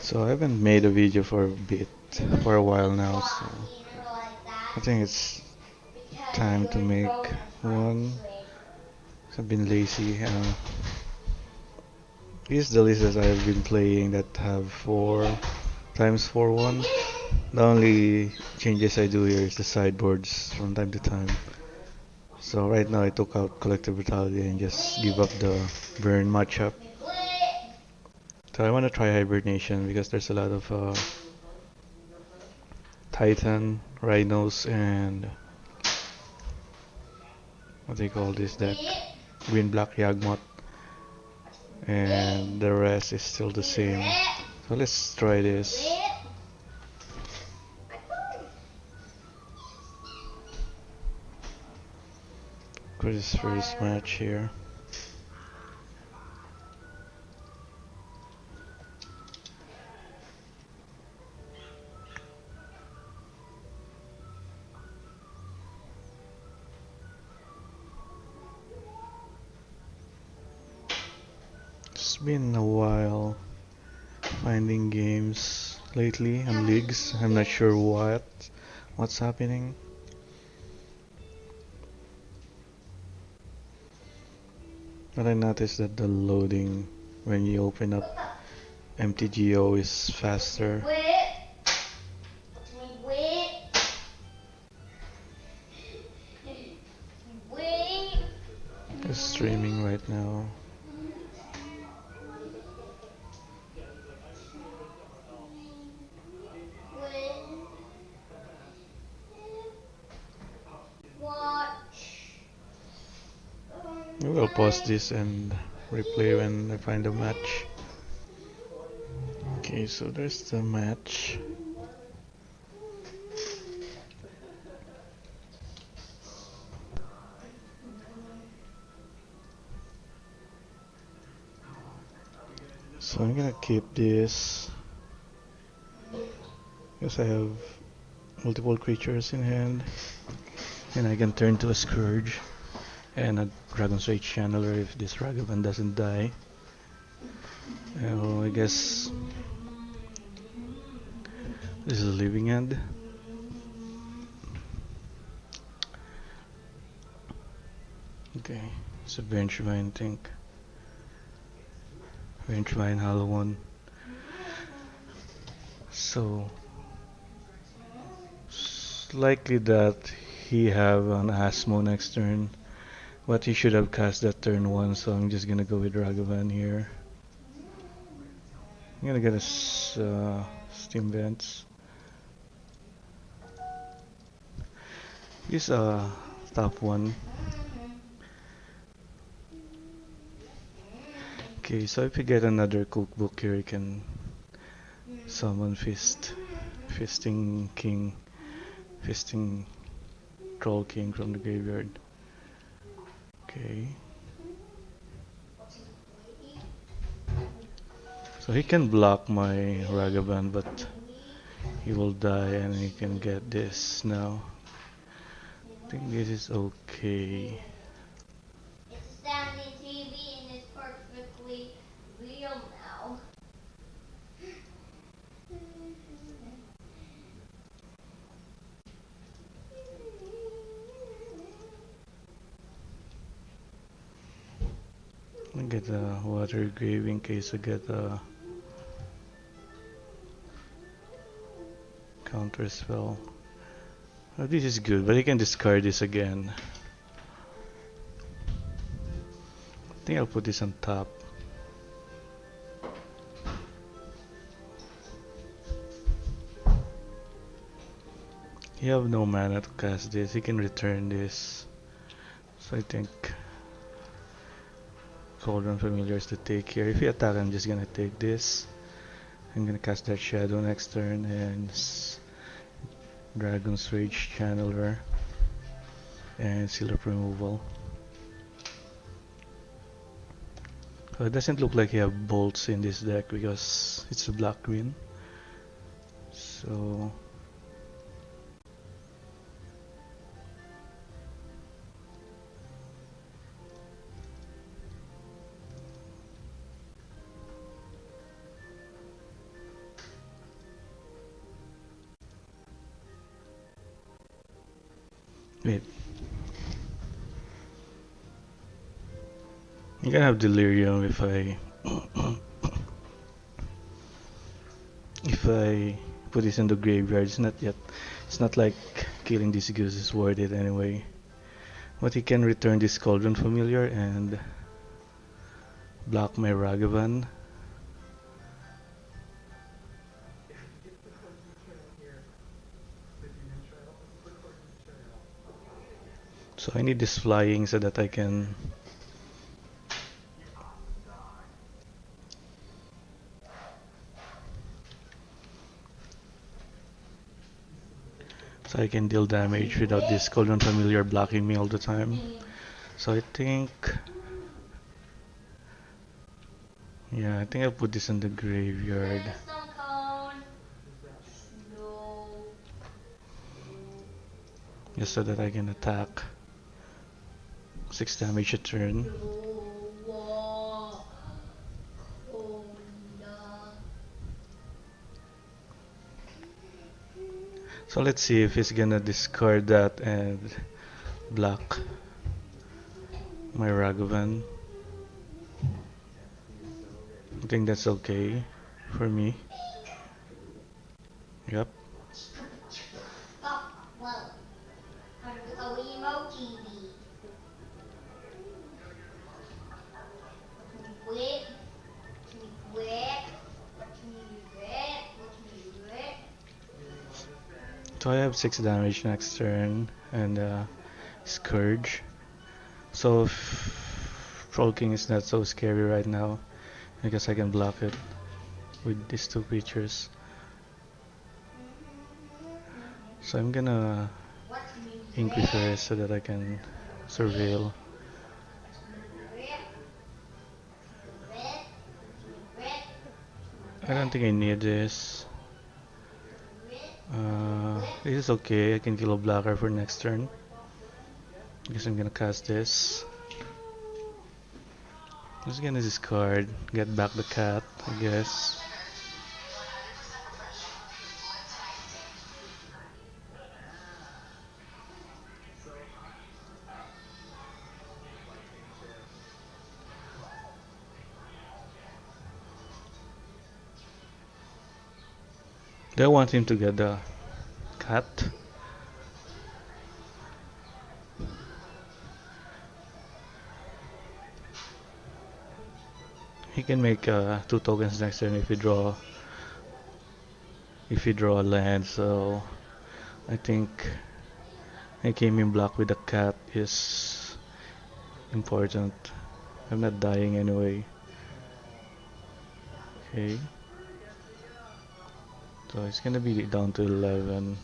So I haven't made a video for a while now, so I think it's time to make one. I've been lazy. Here's the list that I've been playing that have 4 times 4 1. The only changes I do here is the sideboards from time to time. So right now I took out Collective Brutality and just give up the burn matchup. So I want to try Hibernation because there's a lot of Titan, Rhinos, and what do you call this deck? Green Black Yagmoth, and the rest is still the same. So let's try this. For this first match here. It's been a while finding games lately and leagues. I'm not sure what's happening. But I noticed that the loading when you open up MTGO is faster. It's streaming right now. We'll pause this and replay when I find a match. Okay, so there's the match. So I'm gonna keep this because I have multiple creatures in hand, and I can turn to a Scourge and a Dragon's Rage Channeler if this Ragavan doesn't die. I guess this is a living end. Okay, it's a Benchmine, I think. Benchmine, Hollow One. So it's likely that he have an Asmo next turn, but he should have cast that turn 1, so I'm just gonna go with Ragavan here. I'm gonna get a Steam Vents. He's a top 1. Okay, so if you get another Cookbook here, you can summon Fisting King, Fisting Troll King from the graveyard. Okay. So he can block my Ragavan, but he will die and he can get this now. I think this is okay. It's a standing TV and it's perfectly real now. I get a Water Grave in case I get a counter spell. Oh, this is good, but he can discard this again. I think I'll put this on top. You have no mana to cast this, he can return this. So I think Cauldron Familiar is to take here. If he attack, I'm just gonna take this. I'm gonna cast that Shadow next turn and Dragon's Rage Channeler and Seal of Removal. So it doesn't look like he have bolts in this deck because it's a black-green. So Wait, I'm gonna have delirium if I if I put this in the graveyard. It's not yet. It's not like killing this goose is worth it anyway. But he can return this cauldron familiar and block my Ragavan. So I need this flying so that I can deal damage without this cauldron familiar blocking me all the time. So I think, yeah, I think I'll put this in the graveyard just so that I can attack 6 damage a turn. So let's see if he's gonna discard that and block my Ragavan. I think that's okay for me. Yep. So I have 6 damage next turn and Scourge. So Troll King is not so scary right now because I can block it with these 2 creatures. So I'm gonna Inquisitor so that I can surveil. I don't think I need this. This is okay. I can kill a blocker for next turn. I guess I'm gonna cast this. I'm just gonna discard, get back the cat, I guess. Do I want him to get the cat? He can make 2 tokens next turn if he draw a land. So I think making him block with a cat is important. I'm not dying anyway. Okay. So it's gonna be down to 11.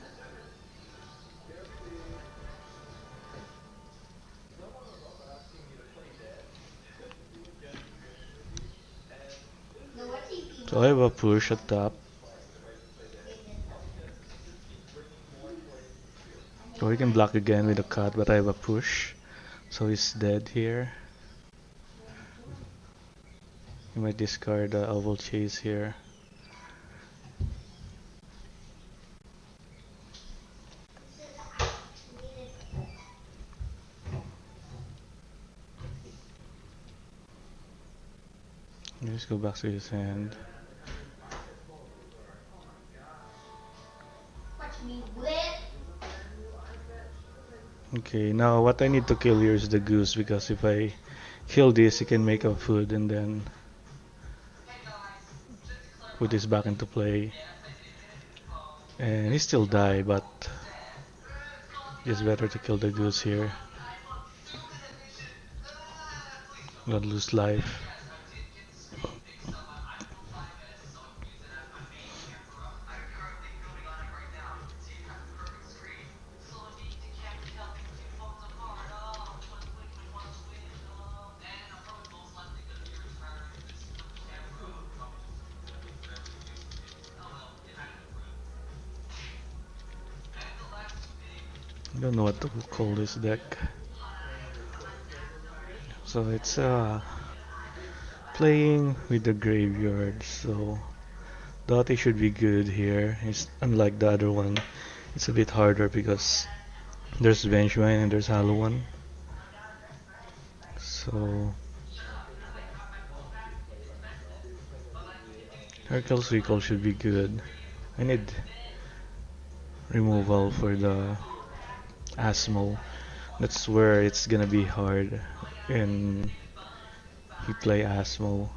So I have a push at top. So he can block again with a cut, but I have a push. So he's dead here. He might discard the oval chase here. Let's go back to his hand. Okay, now what I need to kill here is the goose, because if I kill this, he can make a food and then put this back into play. And he still die, but it's better to kill the goose here. Not lose life. I don't know what to call this deck. So it's playing with the graveyard, so Dottie should be good here. It's unlike the other one. It's a bit harder because There's Benchmine and there's Hollow One. So Hercules Recall should be good. I need removal for the Asmo. That's where it's gonna be hard when you play Asmo.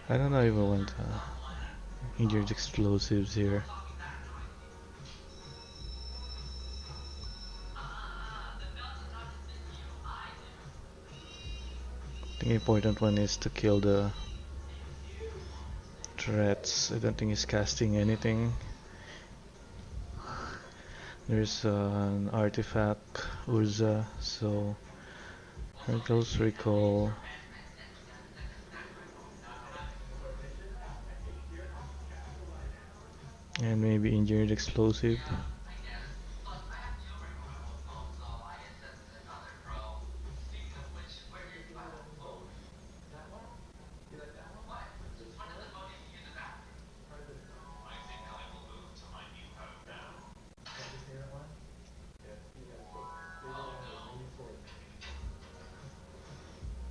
I don't know if I want injured explosives here. The important one is to kill the threats. I don't think he's casting anything. There's an artifact, Urza, so Hercules Recall. And maybe Engineered Explosive.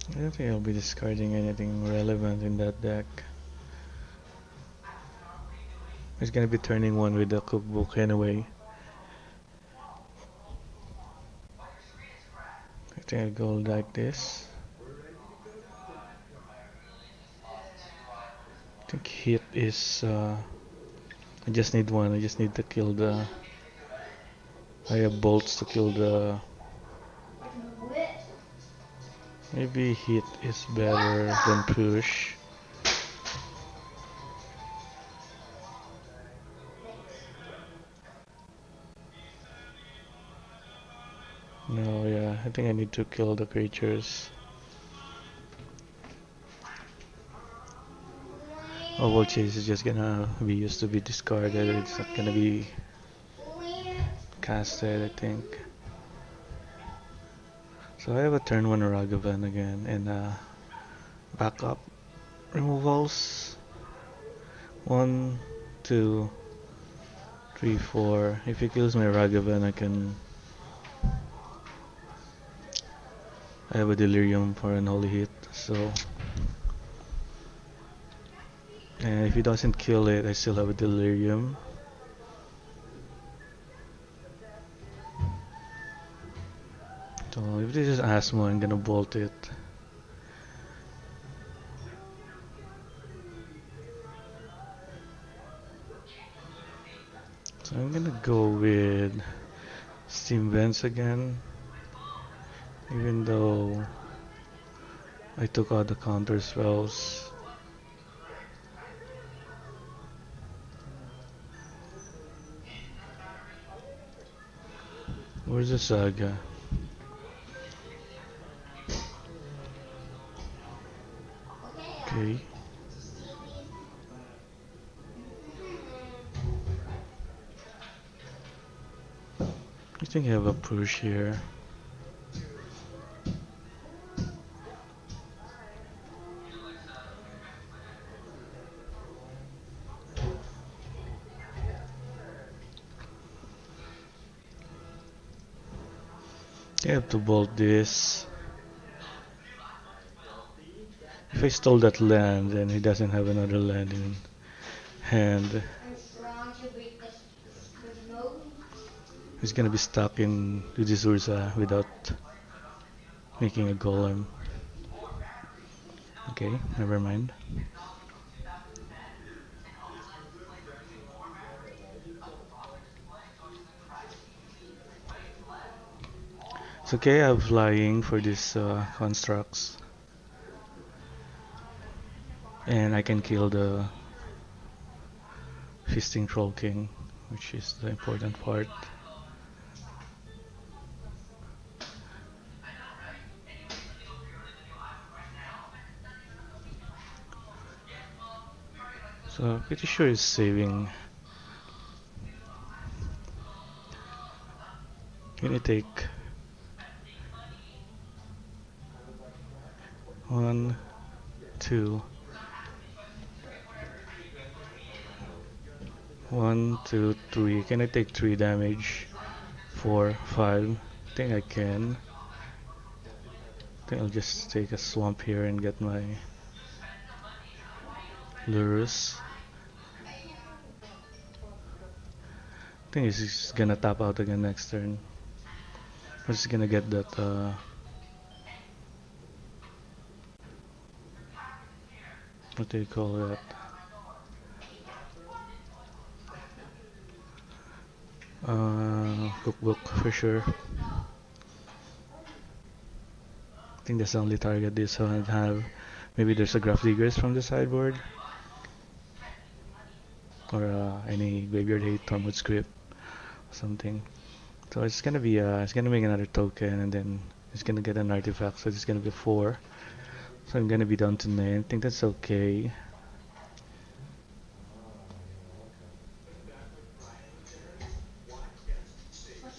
I don't think I'll be discarding anything relevant in that deck. He's gonna be turning one with the cookbook anyway. I think I'll go like this. I think hit is. I just need one. I just need to kill the. I have bolts to kill the. Maybe hit is better than push. No, yeah, I think I need to kill the creatures. Oval Chase is just gonna be used to be discarded. It's not gonna be casted, I think. So I have a turn 1 Ragavan again and backup removals. 1, 2, 3, 4. If he kills my Ragavan, I have a Delirium for an holy hit. So, and if he doesn't kill it, I still have a Delirium. So if this is Asmo, I'm gonna bolt it. So I'm gonna go with Steam Vents again, even though I took out the counter spells. Where's the Saga? Okay. I think I have a push here. I have to bolt this. If I stole that land, then he doesn't have another land in hand. He's gonna be stuck in Urza without making a golem. Okay, never mind. It's okay, I have flying for these constructs. And I can kill the Feasting Troll King, which is the important part. So pretty sure he's saving. Gonna take 1, 2, One, two, three. Can I take 3 damage? 4, 5. Think I can. Think I'll just take a swamp here and get my Lurrus. Think he's just gonna tap out again next turn. I'm just gonna get that what do you call that? Cookbook for sure. I think that's the only target this one have. Maybe there's a Graph Diggers from the sideboard. Or any Graveyard Hate, Tormwood Script, something. So it's gonna make another token and then it's gonna get an artifact, so it's gonna be 4. So I'm gonna be down to 9. I think that's okay.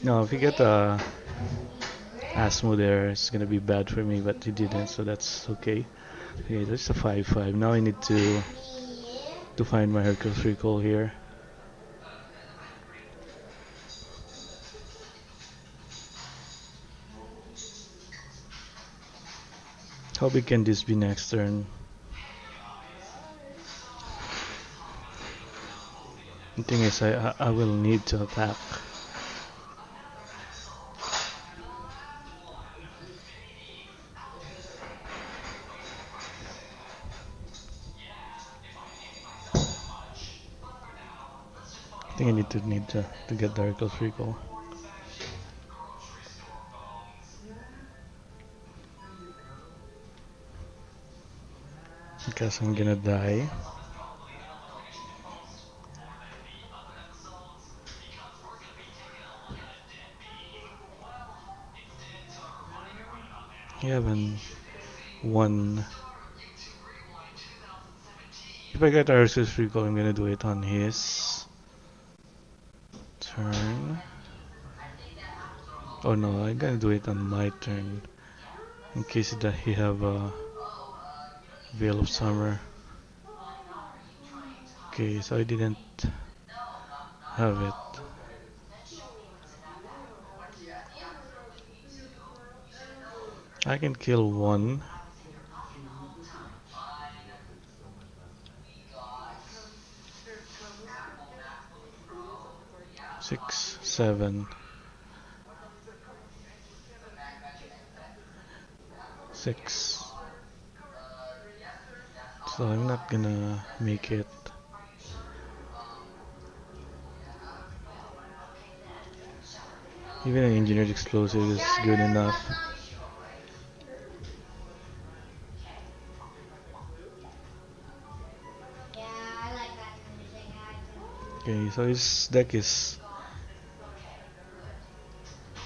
No, if you get Asmo there, it's gonna be bad for me, but he didn't, so that's okay. Okay, that's a 5-5. Now I need to find my Hercules Recall here. How big can this be next turn? The thing is, I will need to attack. I think I need to get the Hercules Recall. Because I'm gonna die. You haven't won. If I get Hercules Recall, I'm gonna do it on his turn. Oh no, I'm gonna do it on my turn. In case that he have a Veil of Summer. Okay, so I didn't have it. I can kill one. 6, 7, 6. So I'm not gonna make it. Even an engineered explosive is good enough. Okay, so his deck is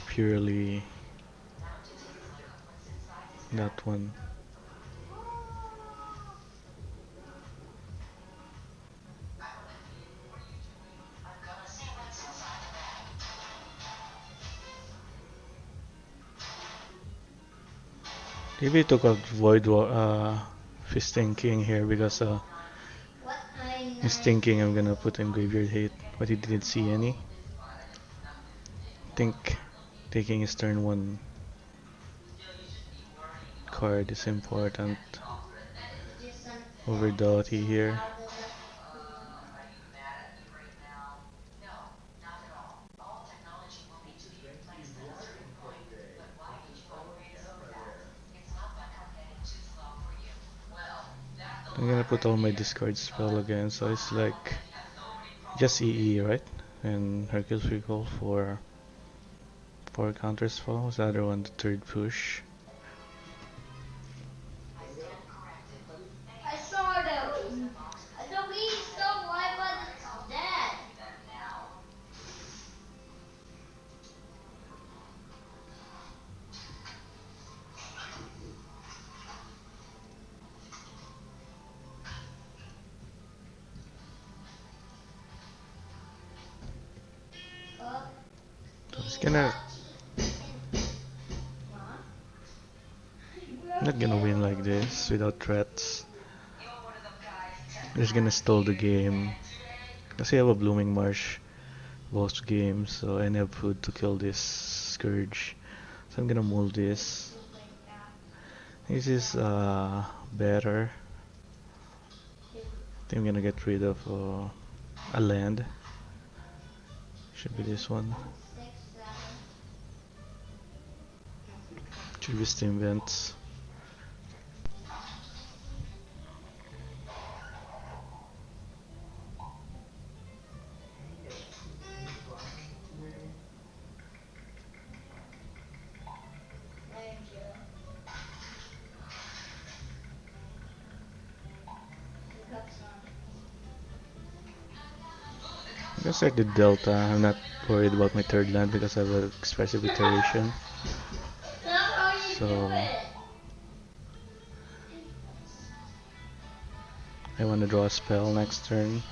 purely that one. Maybe he took out Fisting King here because he's thinking I'm gonna put in Graveyard Hate, but he didn't see any. I think taking his turn 1 card is important over Doughty here. I'm gonna put all my discard spell again, so it's like just EE, right? And Hercules Recall for 4 counter spells. The other one, the third push. I saw them. The weed's still alive, but it's dead. So it's gonna not gonna win like this without threats. Just gonna stall the game. Kasi I have a Blooming Marsh both games, so I have food to kill this Scourge. So I'm gonna move this. This is better. I think I'm gonna get rid of a land. Should be this one. Should be Steam Vents. Just like the Delta, I'm not worried about my third land because I have an expressive iteration. So I want to draw a spell next turn.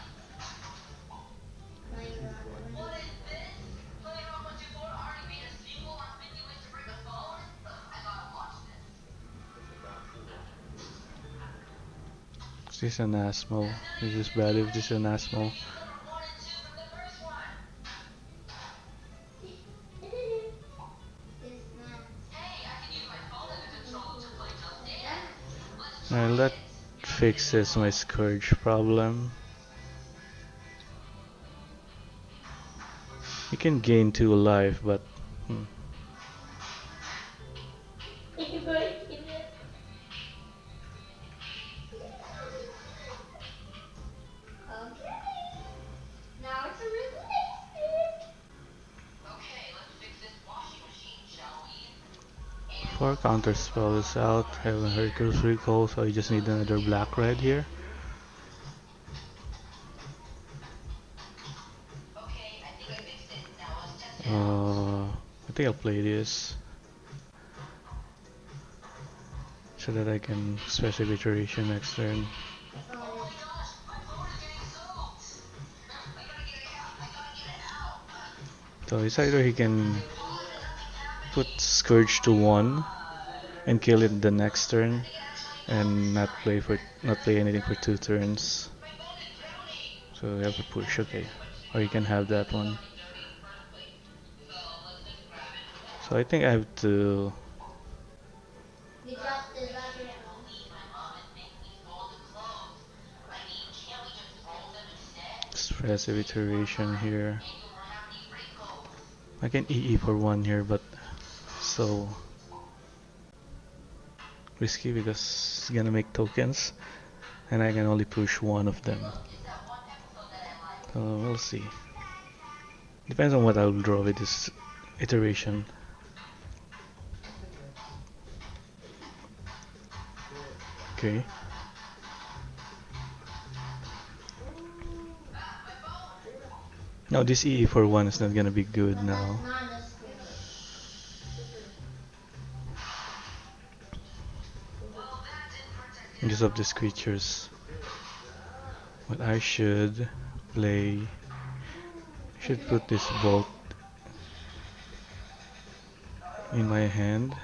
Is this an Asmo? This is bad if this is an Asmo. Alright, that fixes my Scourge problem. You can gain 2 life, but Four counter spell is out. I have a Hercules recall, so I just need another black red here. I think I'll play this so that I can special iteration next turn. So it's either he can put Scourge to 1 and kill it the next turn and not play anything for 2 turns. So we have to push, okay. Or you can have that one. So I think I have to expressive iteration here. I can EE for 1 here, but so risky because it's gonna make tokens and I can only push 1 of them. So we'll see. Depends on what I'll draw with this iteration. Okay. Now this EE for 1 is not gonna be good now. Because of these creatures. What I should play, should put this bolt in my hand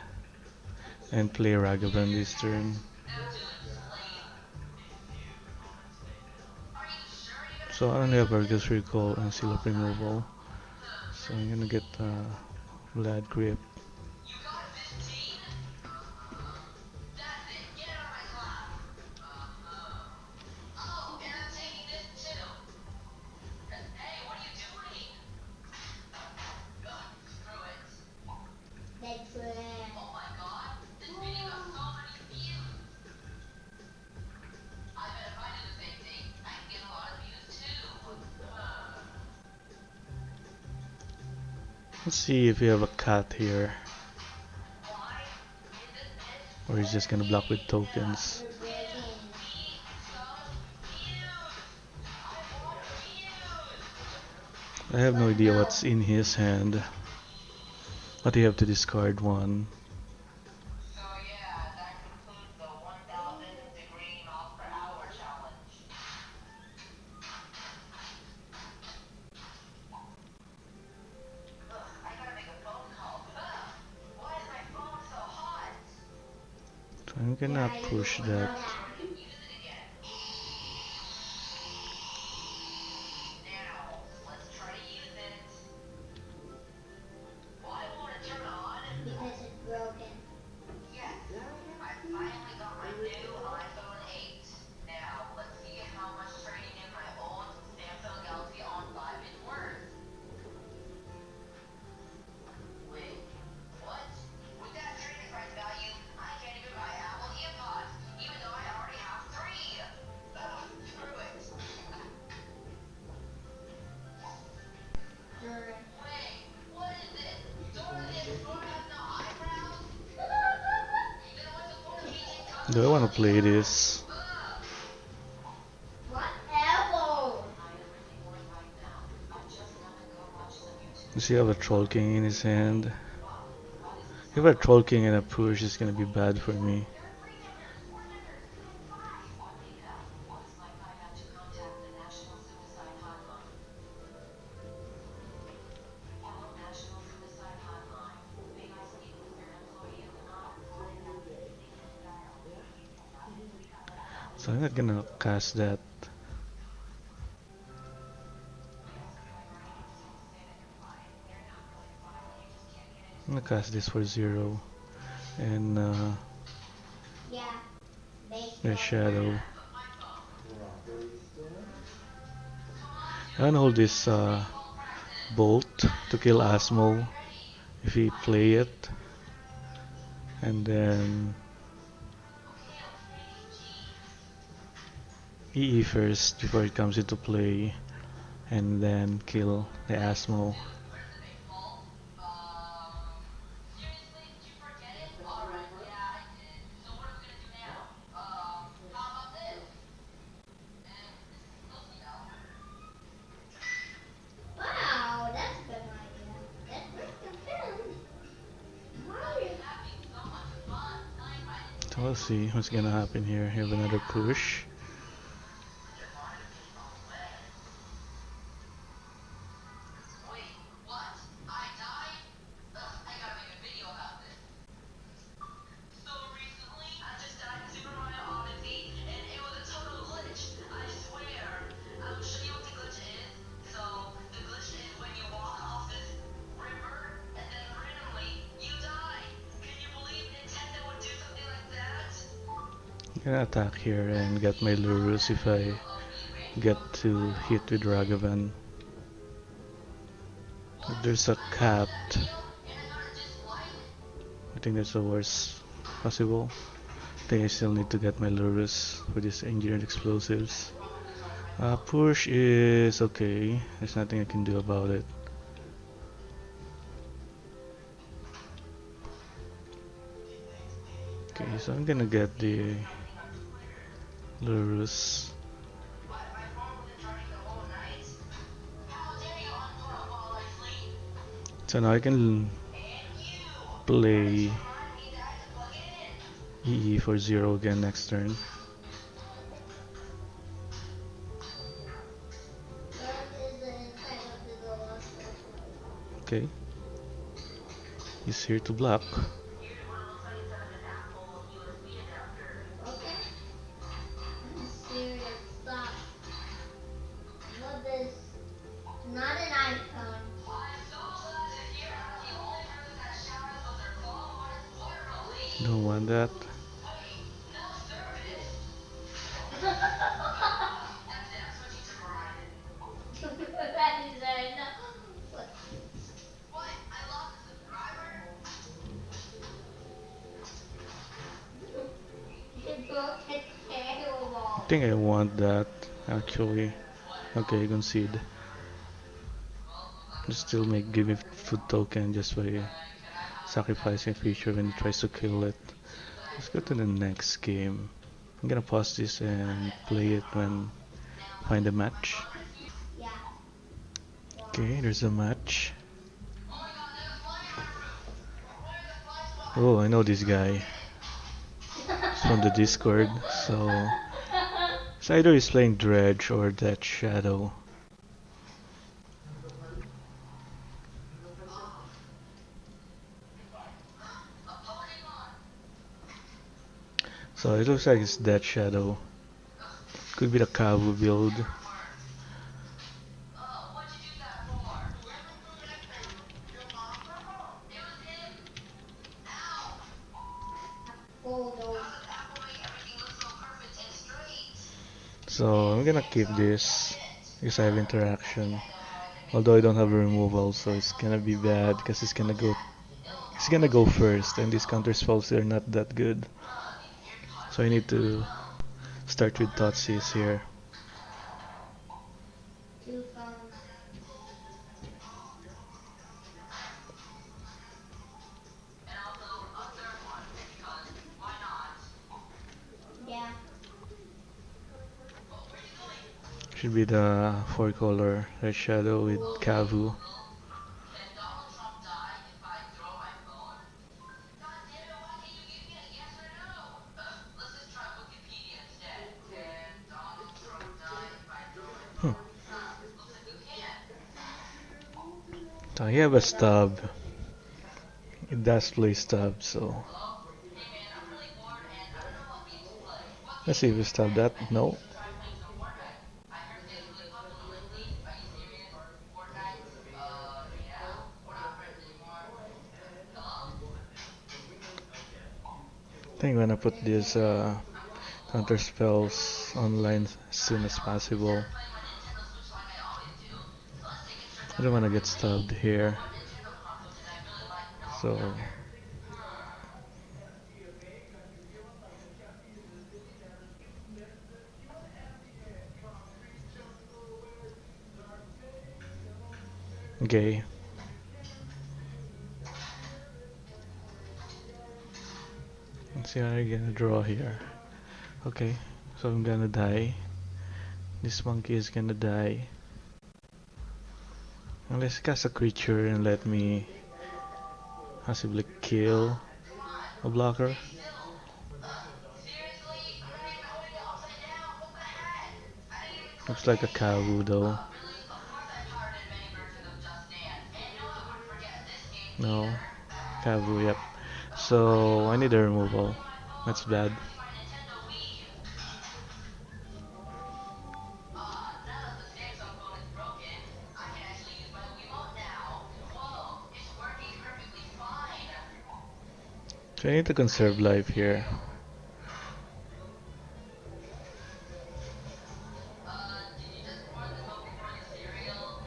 and play Ragavan this turn. So I only have Argus Recall and Seal of Removal. So I'm gonna get Vlad Grip. Let's see if we have a cat here. Or he's just gonna block with tokens. I have no idea what's in his hand. But you have to discard 1. So I'm gonna push that. Do I want to play this? Whatever. Does he have a Troll King in his hand? If I have a Troll King and a push, it's gonna be bad for me. So I'm not gonna cast that. I'm gonna cast this for 0. And Yeah, the baseball. Shadow. I'm gonna hold this Bolt to kill Asmo if he play it. And then EE first before it comes into play. And then kill the Asmo. Wow, that's a good idea. Let's break the film. Mario. So we'll see what's gonna happen here. Have another push. I'm gonna attack here and get my Lurrus if I get to hit with Ragavan. If there's a cat, I think that's the worst possible. I think I still need to get my Lurrus for these engineered explosives. Push is okay. There's nothing I can do about it. Okay, so I'm gonna get the Lurrus. So now I can play EE for 0 again next turn. Where is the inside of the door? Okay, he's here to block. Okay. I'm serious. Stop. What is not an icon? Don't want that. That is what? It broke a I table. think I want that actually. Okay, concede. Just still give me food token just by sacrificing a creature when it tries to kill it. Let's go to the next game. I'm gonna pause this and play it when find a match. Yeah. Okay, there's a match. Oh, I know this guy. It's from the Discord. So either he's playing Dredge or Death Shadow. So it looks like it's Death Shadow. Could be the Kavu build. Bulldoze. So I'm gonna keep this because I have interaction. Although I don't have a removal, so it's gonna be bad because it's gonna go first, and these counter spells are not that good. So I need to start with Thoughtseize here. Two phones. Should be the four color red shadow with Kavu. Hmm. So I have a stub. It does play stub, so let's see if we stub that. No. I think I'm gonna put this counter spells online as soon as possible. I don't wanna get stabbed here. So okay. Let's see what I'm gonna draw here. Okay, so I'm gonna die. This monkey is gonna die. Let's cast a creature and let me possibly kill a blocker. Looks like a Kavu though. No, Kavu, yep. So I need a removal. That's bad. So I need to conserve life here.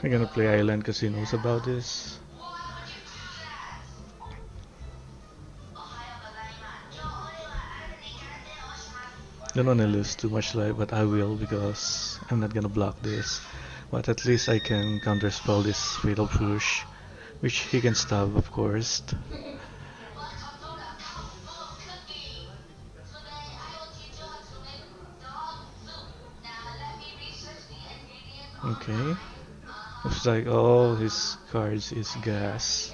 I'm gonna play Island because he knows about this. Don't wanna lose too much life, but I will because I'm not gonna block this. But at least I can counterspell this Fatal Push, which he can stab, of course. Okay. Looks like all his cards is gas.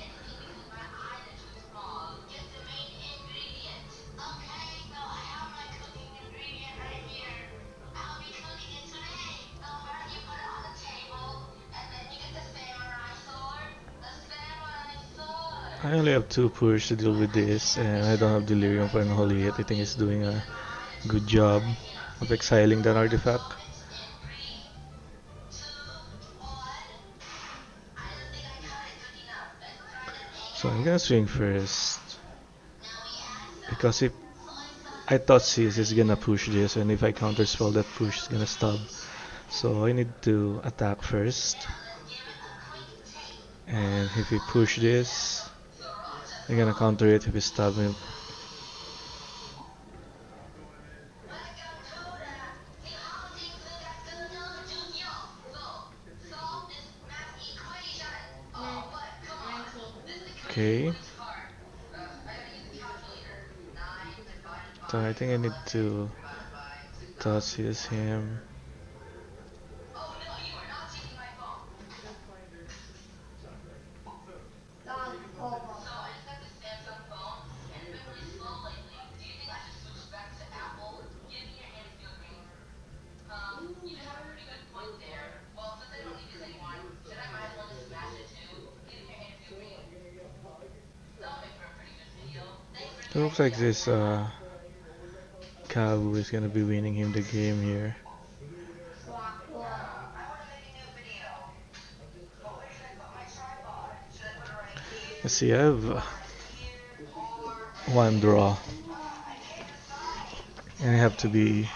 I only have two push to deal with this, and I don't have Delirium for Unholy yet. I think he's doing a good job of exiling that artifact. So I'm gonna swing first because if I thought Sis is gonna push this, and if I counterspell that push is gonna stop. So I need to attack first, and if he push this, I'm gonna counter it if he stab him. Okay. So I think I need to toss him. It looks like this Kabu is gonna be winning him the game here. Let's see, I have one draw. And I have to be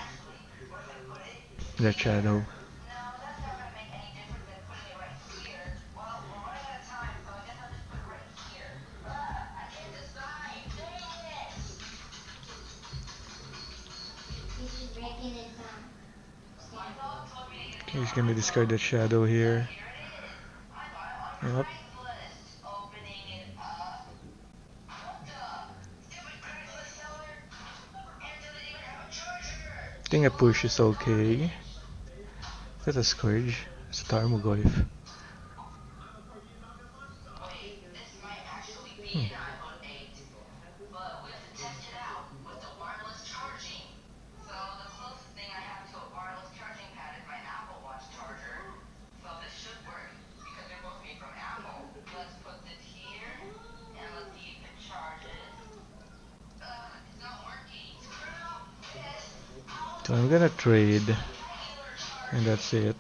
the shadow. Okay, he's gonna discard that shadow here. Yep. I think a push is okay. That's a Scourge. It's a Tarmogoyf. Hmm. So I'm gonna trade, and that's it.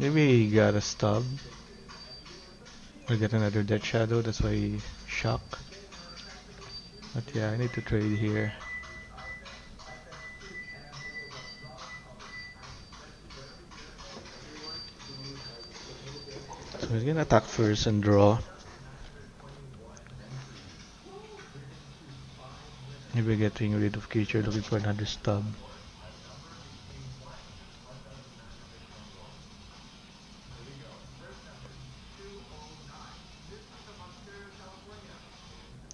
Maybe he got a stub. Or get another Dead Shadow, that's why he shock. But yeah, I need to trade here. So he's gonna attack first and draw. Maybe getting rid of creature, looking for another stub.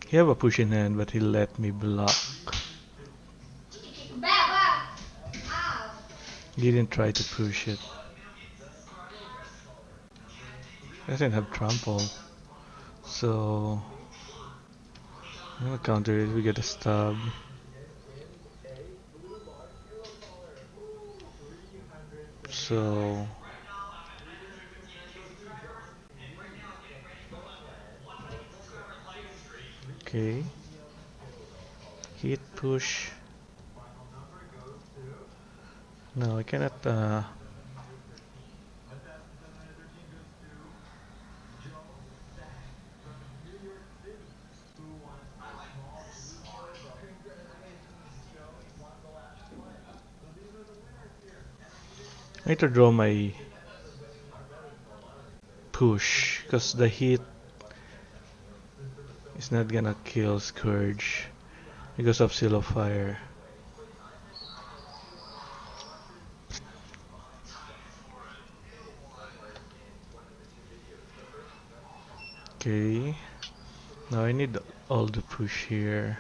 He have a push in hand, but he let me block. He didn't try to push it. Doesn't have trample. So I'm gonna counter it, we get a stub. So okay. Hit push. No, I cannot I need to draw my push because the hit is not gonna kill Scourge because of Seal of Fire. Okay. Now I need all the push here.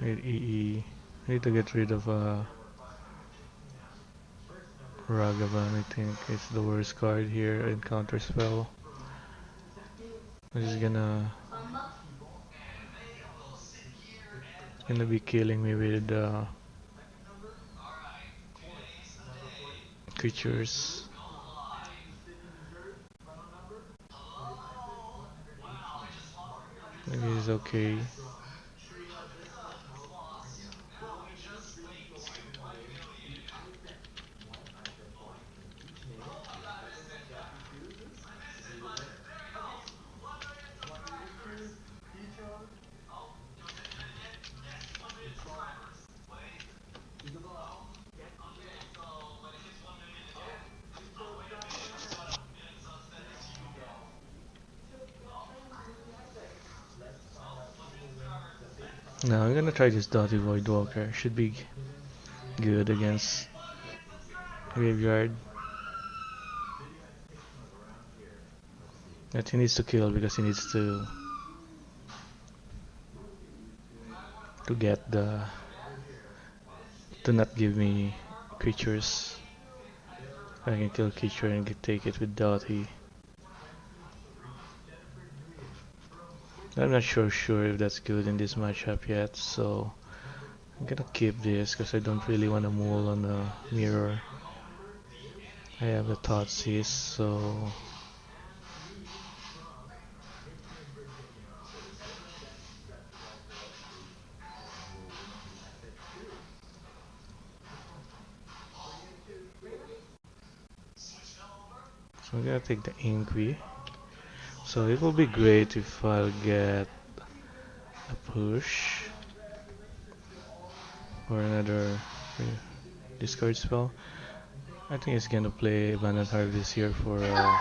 I need EE. I need to get rid of Ragavan, I think it's the worst card here in counter spell. Which is gonna be killing me with creatures. Maybe it's okay. Now I'm gonna try this Doughty Voidwalker. Should be good against Graveyard. But he needs to kill because he needs to get the to not give me creatures. I can kill creature and take it with Doughty. I'm not sure if that's good in this matchup yet, so I'm gonna keep this because I don't really want to mull on the mirror. I have the Thoughtseize, so I'm gonna take the Inqui. So it will be great if I'll get a push or another discard spell. I think it's gonna play Abandoned Harvest here for a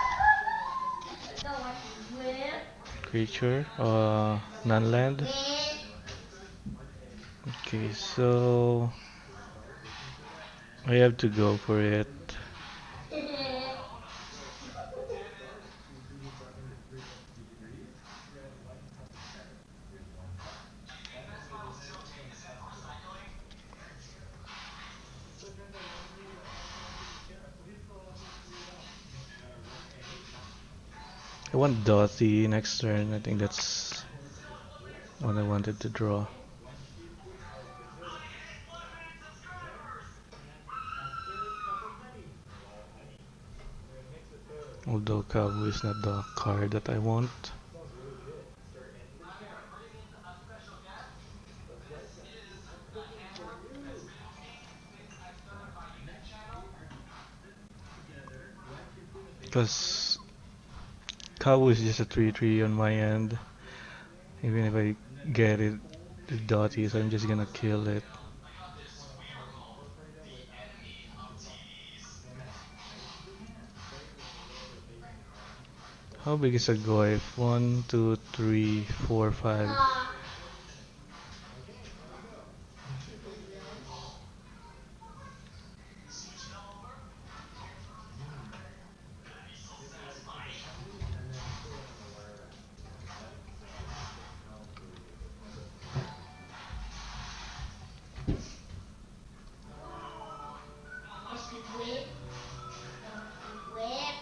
creature, non-land. Okay, so I have to go for it. want Dothy next turn. I think that's what I wanted to draw. Although Kabu is not the card that I want. Because Kabu is just a 3-3 on my end. Even if I get it, the Dotties, I'm just gonna kill it. How big is a Goif? 1, 2, 3, 4, 5. Ah, Mr. Whip, Mr. Whip.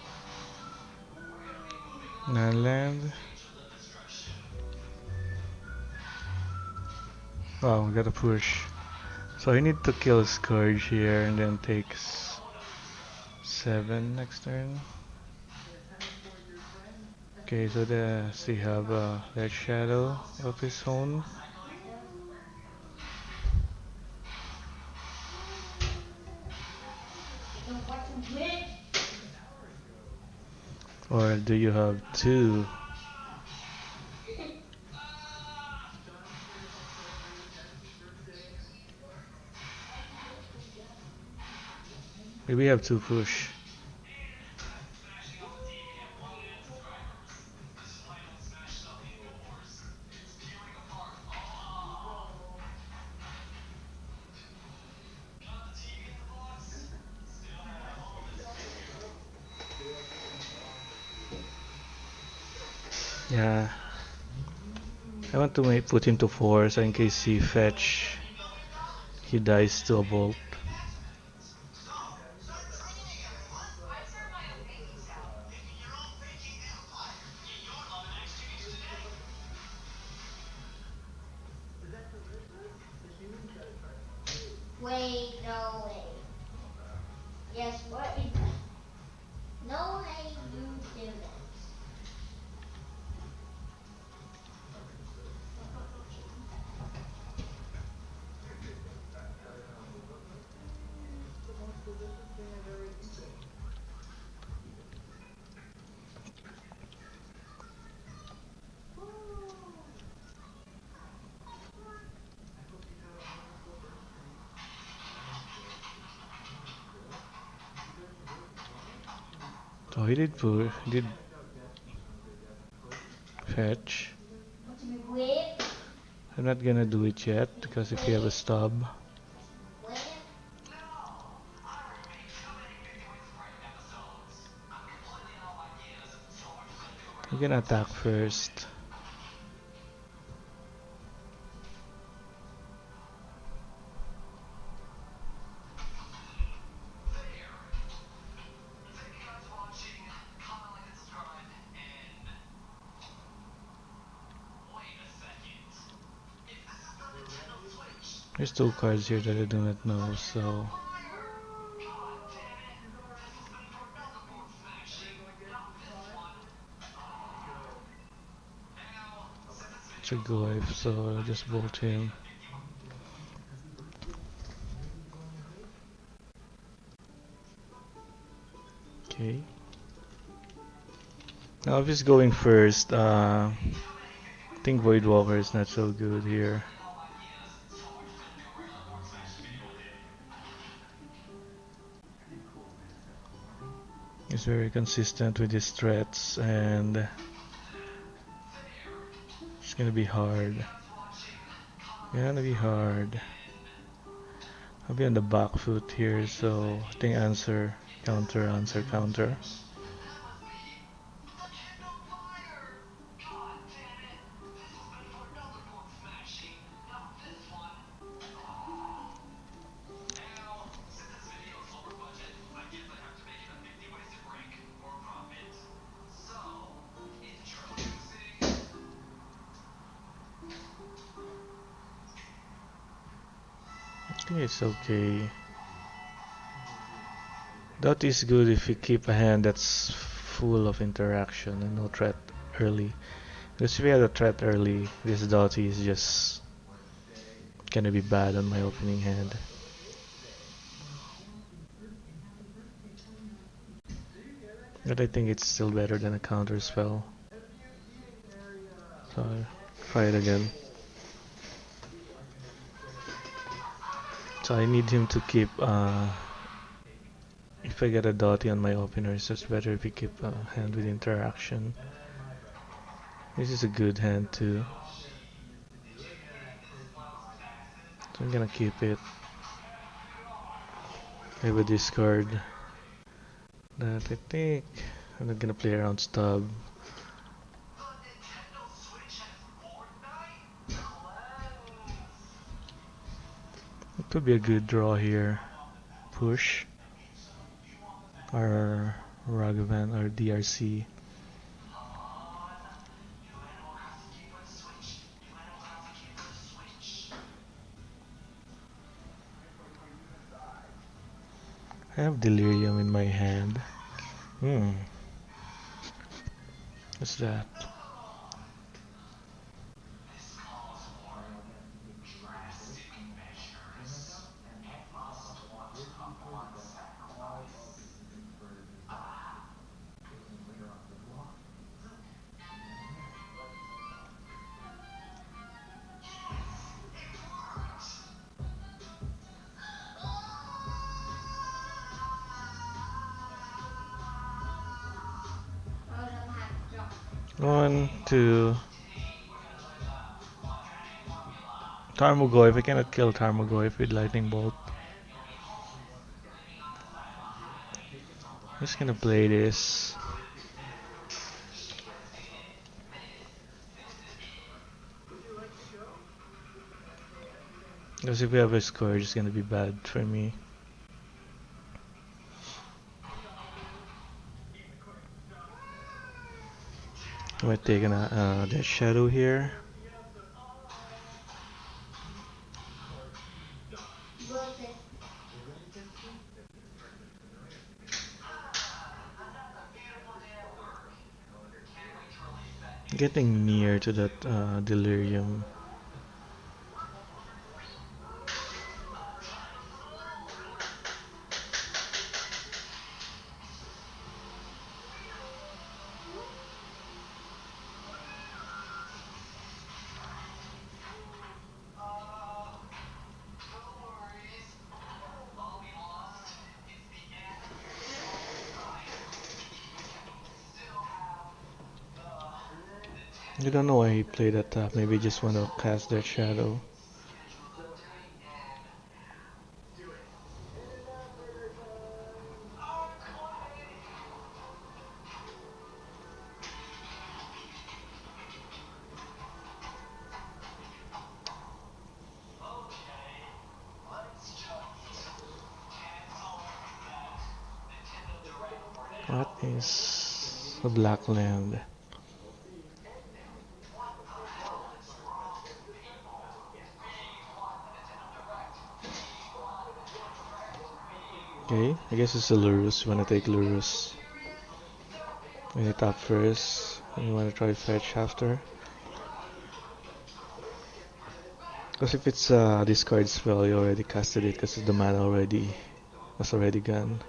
Land. Oh, we gotta push. So I need to kill Scourge here and then takes 7 next turn. Okay, so they have that shadow of his own. No, what's a whip? Or do you have 2? Maybe we have 2 push. Yeah, I want to put him to 4 so in case he fetch, he dies to a bolt. Wait, no way. Yes, what is that? No way you do that. So he did push, he did fetch. What's a whip? I'm not gonna do it yet because if you have a Whip, stub, whip. you can attack first. There's 2 cards here that I do not know, so it's a Goif, so I'll just bolt him. Okay. Now if he's going first, I think Void Walker is not so good here. He's very consistent with his threats and it's gonna be hard. Gonna be hard. I'll be on the back foot here, so I think answer, counter, answer, counter. I think it's okay. That is good if you keep a hand that's full of interaction and no threat early. Because if you have a threat early, this Dottie is just gonna be bad on my opening hand. But I think it's still better than a counter spell. So I'll try it again. So I need him to keep, if I get a Dottie on my openers, it's better if you keep a hand with interaction. This is a good hand too. So I'm gonna keep it. I have a discard that I think I'm not gonna play around stub. It could be a good draw here. Push or Ragavan or DRC. I have Delirium in my hand. Hmm, what's that? One, two. Tarmogoyf. I cannot kill Tarmogoyf with Lightning Bolt. I'm just gonna play this. Because if we have a Scourge, it's gonna be bad for me. I might take that Shadow here. Getting near to that Delirium. I don't know why he played that top. Maybe he just want to cast that Shadow. What is a black land? Okay, I guess it's a Lurrus. You wanna take Lurrus. When you tap first, and you wanna try fetch after. Because if it's a discard spell, you already casted it because the mana already was already gone.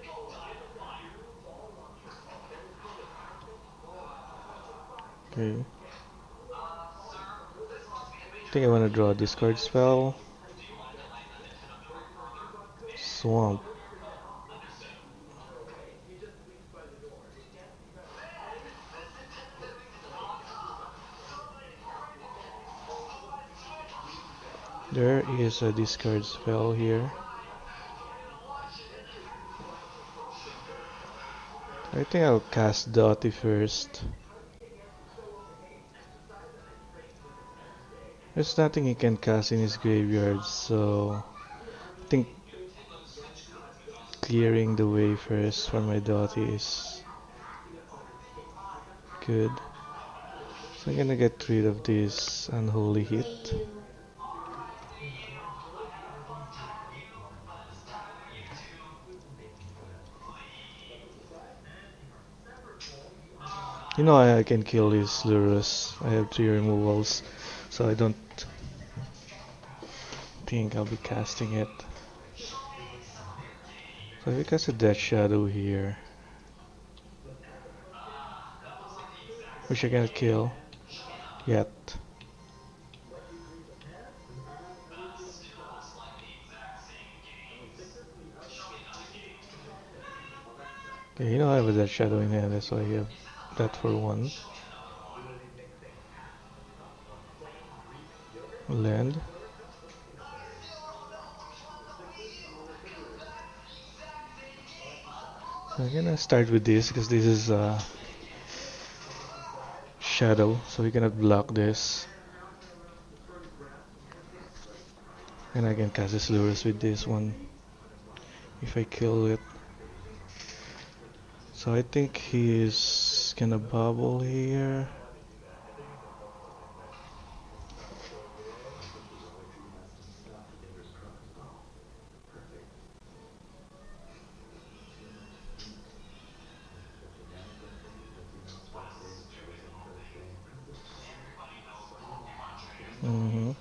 Okay. I think I wanna draw a discard spell. Swamp. There is a discard spell here. I think I'll cast Dottie first. There's nothing he can cast in his graveyard, so I think clearing the way first for my Dottie is good. So I'm gonna get rid of this unholy hit. You know I can kill this Lurrus. I have 3 removals, so I don't think I'll be casting it. So if I cast a Death Shadow here, which I cannot kill yet. Okay, you know I have a Death Shadow in hand, that's why I have that for 1. Land. So I'm gonna start with this because this is shadow, so we cannot block this. And I can cast this Lurrus with this one if I kill it. So I think he is gonna bubble here. Mm-hmm.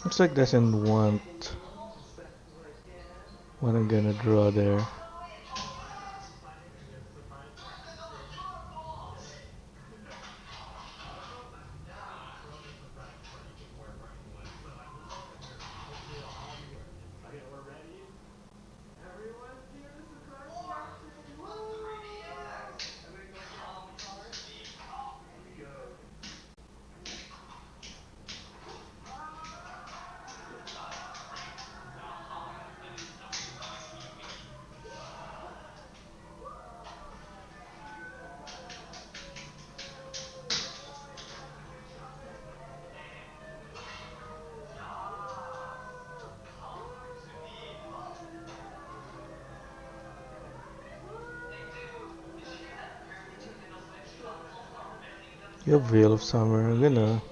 Looks like doesn't want what I'm gonna draw there. You have Veil of Summer. I'm gonna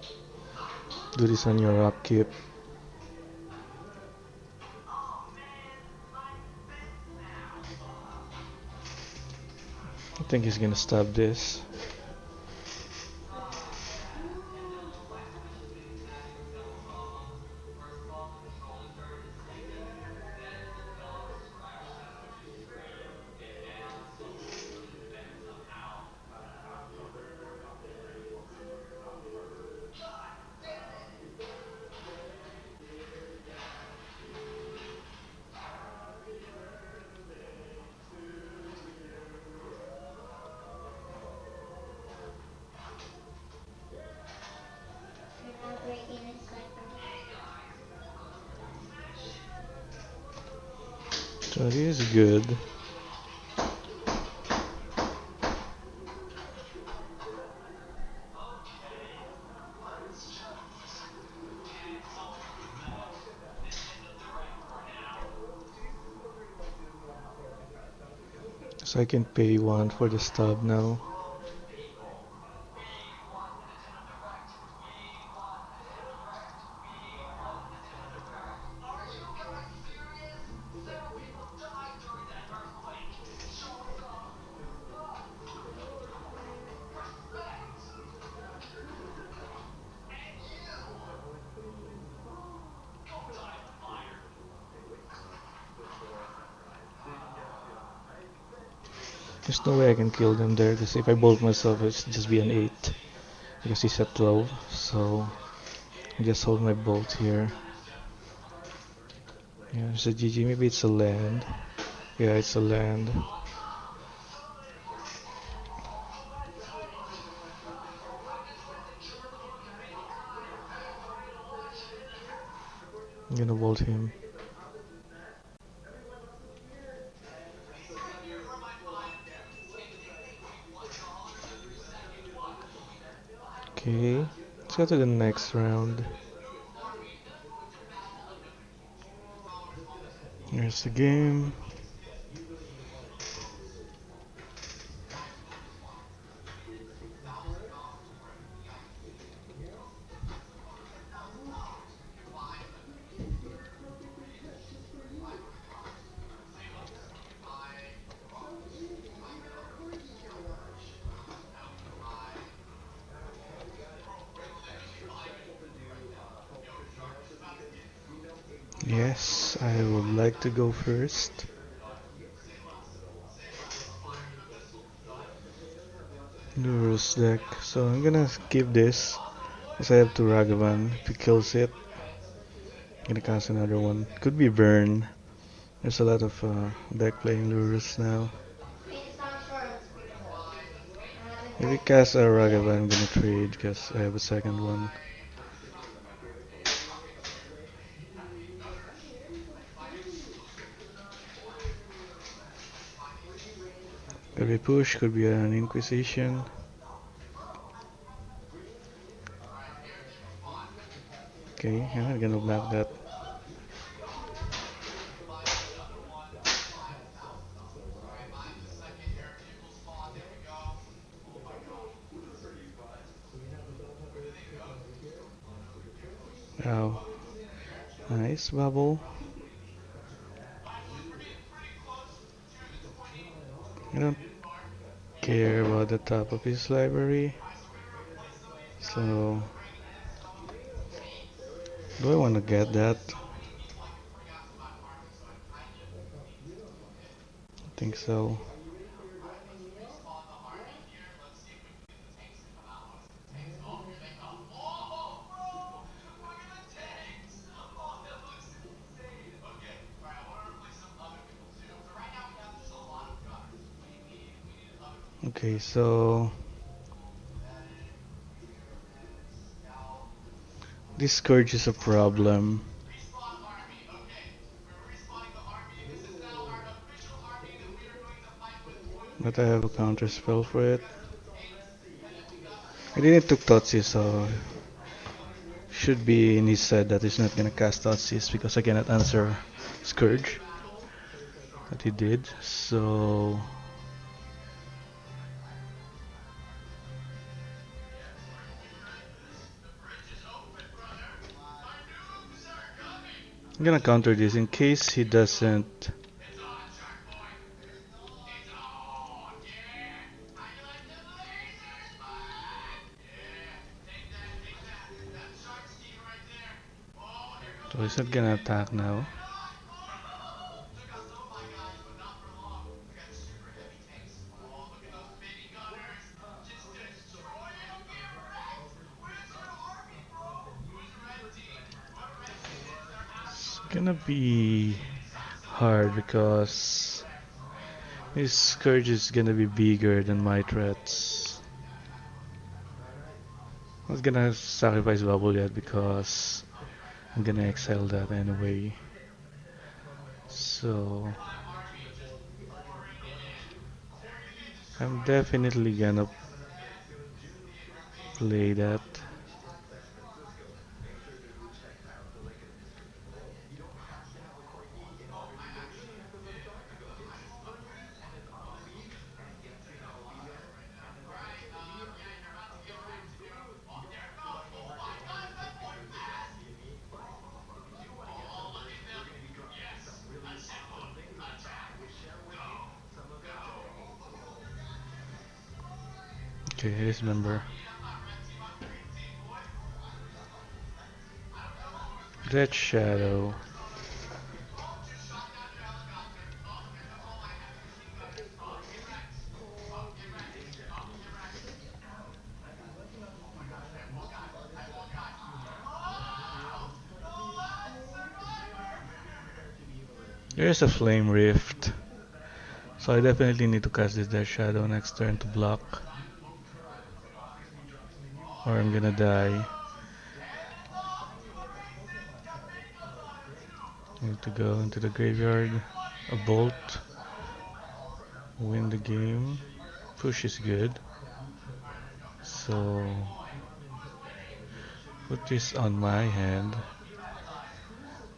do this on your upkeep. I think he's gonna stop this. You're not breaking a second. So this is good. So I can pay 1 for the stub now. There's no way I can kill them there because if I bolt myself, it's just be an 8 because he's at 12. So I just hold my bolt here. Yeah, there's a GG. Maybe it's a land. Yeah, it's a land. I'm gonna bolt him. Okay, let's go to the next round. Here's the game. I would like to go first. Lurrus deck. So I'm gonna skip this. Because I have two Ragavan. If he kills it, I'm gonna cast another one. Could be burn. There's a lot of deck playing Lurrus now. Wait, it's not short on screen. If he casts a Ragavan, I'm gonna trade because I have a second one. Could be push, could be an Inquisition. Okay, yeah, I'm gonna block that. Wow, nice bubble. I don't care about the top of his library. So, do I want to get that? I think so. Okay, so this scourge is a problem, but I have a counter spell for it. I didn't took Totsi, so should be in his side that he's not gonna cast Totsis because I cannot answer Scourge that he did. So I'm gonna counter this in case he doesn't. So he's not gonna attack now. It's gonna be hard because his Scourge is gonna be bigger than my threats. I was gonna sacrifice Bubble yet because I'm gonna exile that anyway. So I'm definitely gonna play that. Okay, I remember. Red Shadow. There's a Flame Rift. So I definitely need to cast this Death Shadow next turn to block. Or I'm gonna die. Need to go into the graveyard. A bolt. Win the game. Push is good. So put this on my hand.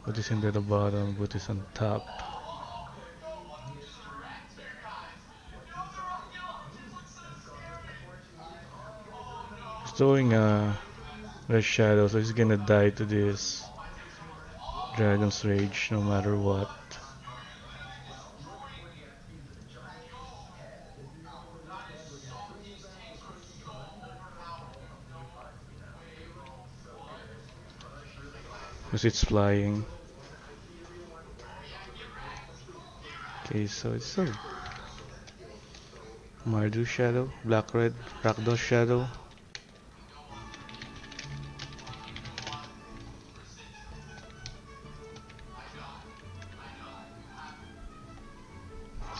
Put this into the bottom. Put this on top. He's throwing a Red Shadow, so he's gonna die to this Dragon's Rage no matter what. Because it's flying. Okay, so it's a Mardu Shadow, Black Red, Rakdos Shadow.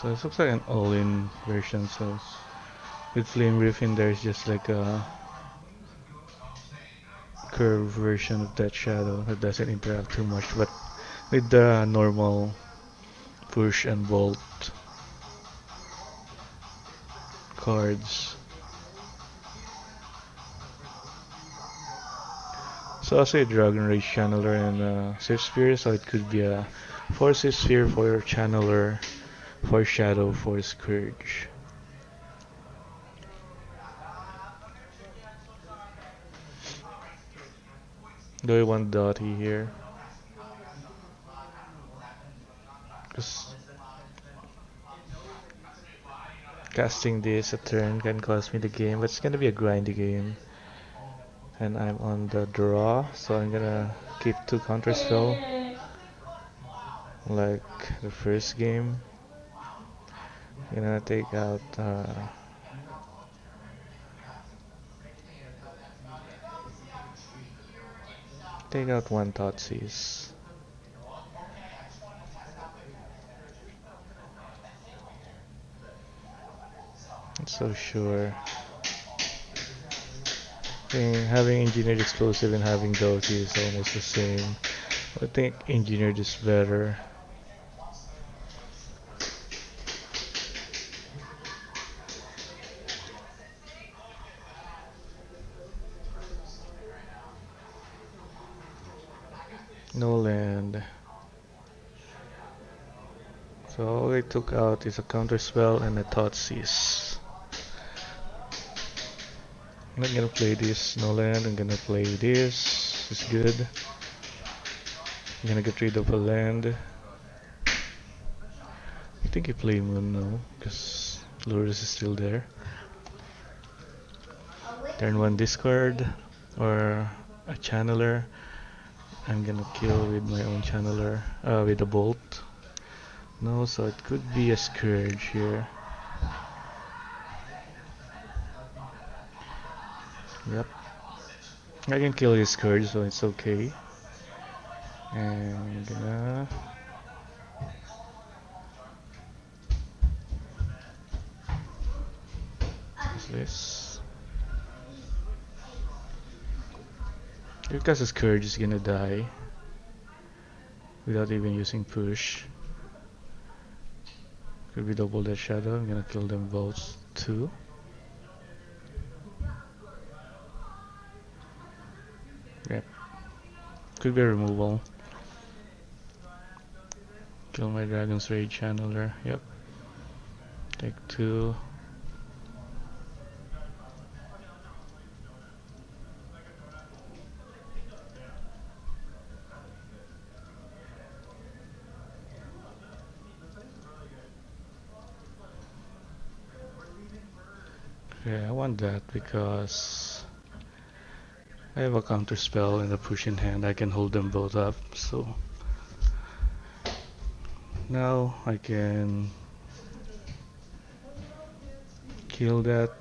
So it looks like an all-in version. So with Flame Reef in there, it's just like a curved version of that shadow that doesn't interact too much. But with the normal push and bolt cards. So also a Dragon Rage Channeler and a Swift Spear, so it could be a 4 Swift Spear for your Channeler, for Shadow, for Scourge. Do I want Dottie here? Because casting this a turn can cost me the game, but it's gonna be a grindy game. And I'm on the draw, so I'm gonna keep 2 counter spell like the first game. Gonna take out 1 Thoughtseize. Not so sure. Having engineered explosive and having Doty is almost the same. I think engineered is better. No land. So all I took out is a counter spell and a Thoughtseize. I'm not gonna play this, no land. I'm gonna play this. It's good. I'm gonna get rid of a land. I think you play Moon now, because Lurrus is still there. Turn 1 discard, or a channeler. I'm gonna kill with my own channeler, with a bolt. No, so it could be a Scourge here. Yep. I can kill his Scourge, so it's okay. And gonna use this. Because his Scourge is gonna die without even using push. Could be double that shadow. I'm gonna kill them both too. Yep. Could be a removal. Kill my Dragon's Rage Channeler. Yep. Take 2. Yeah, I want that because I have a counter spell and a push in hand. I can hold them both up. So now I can kill that.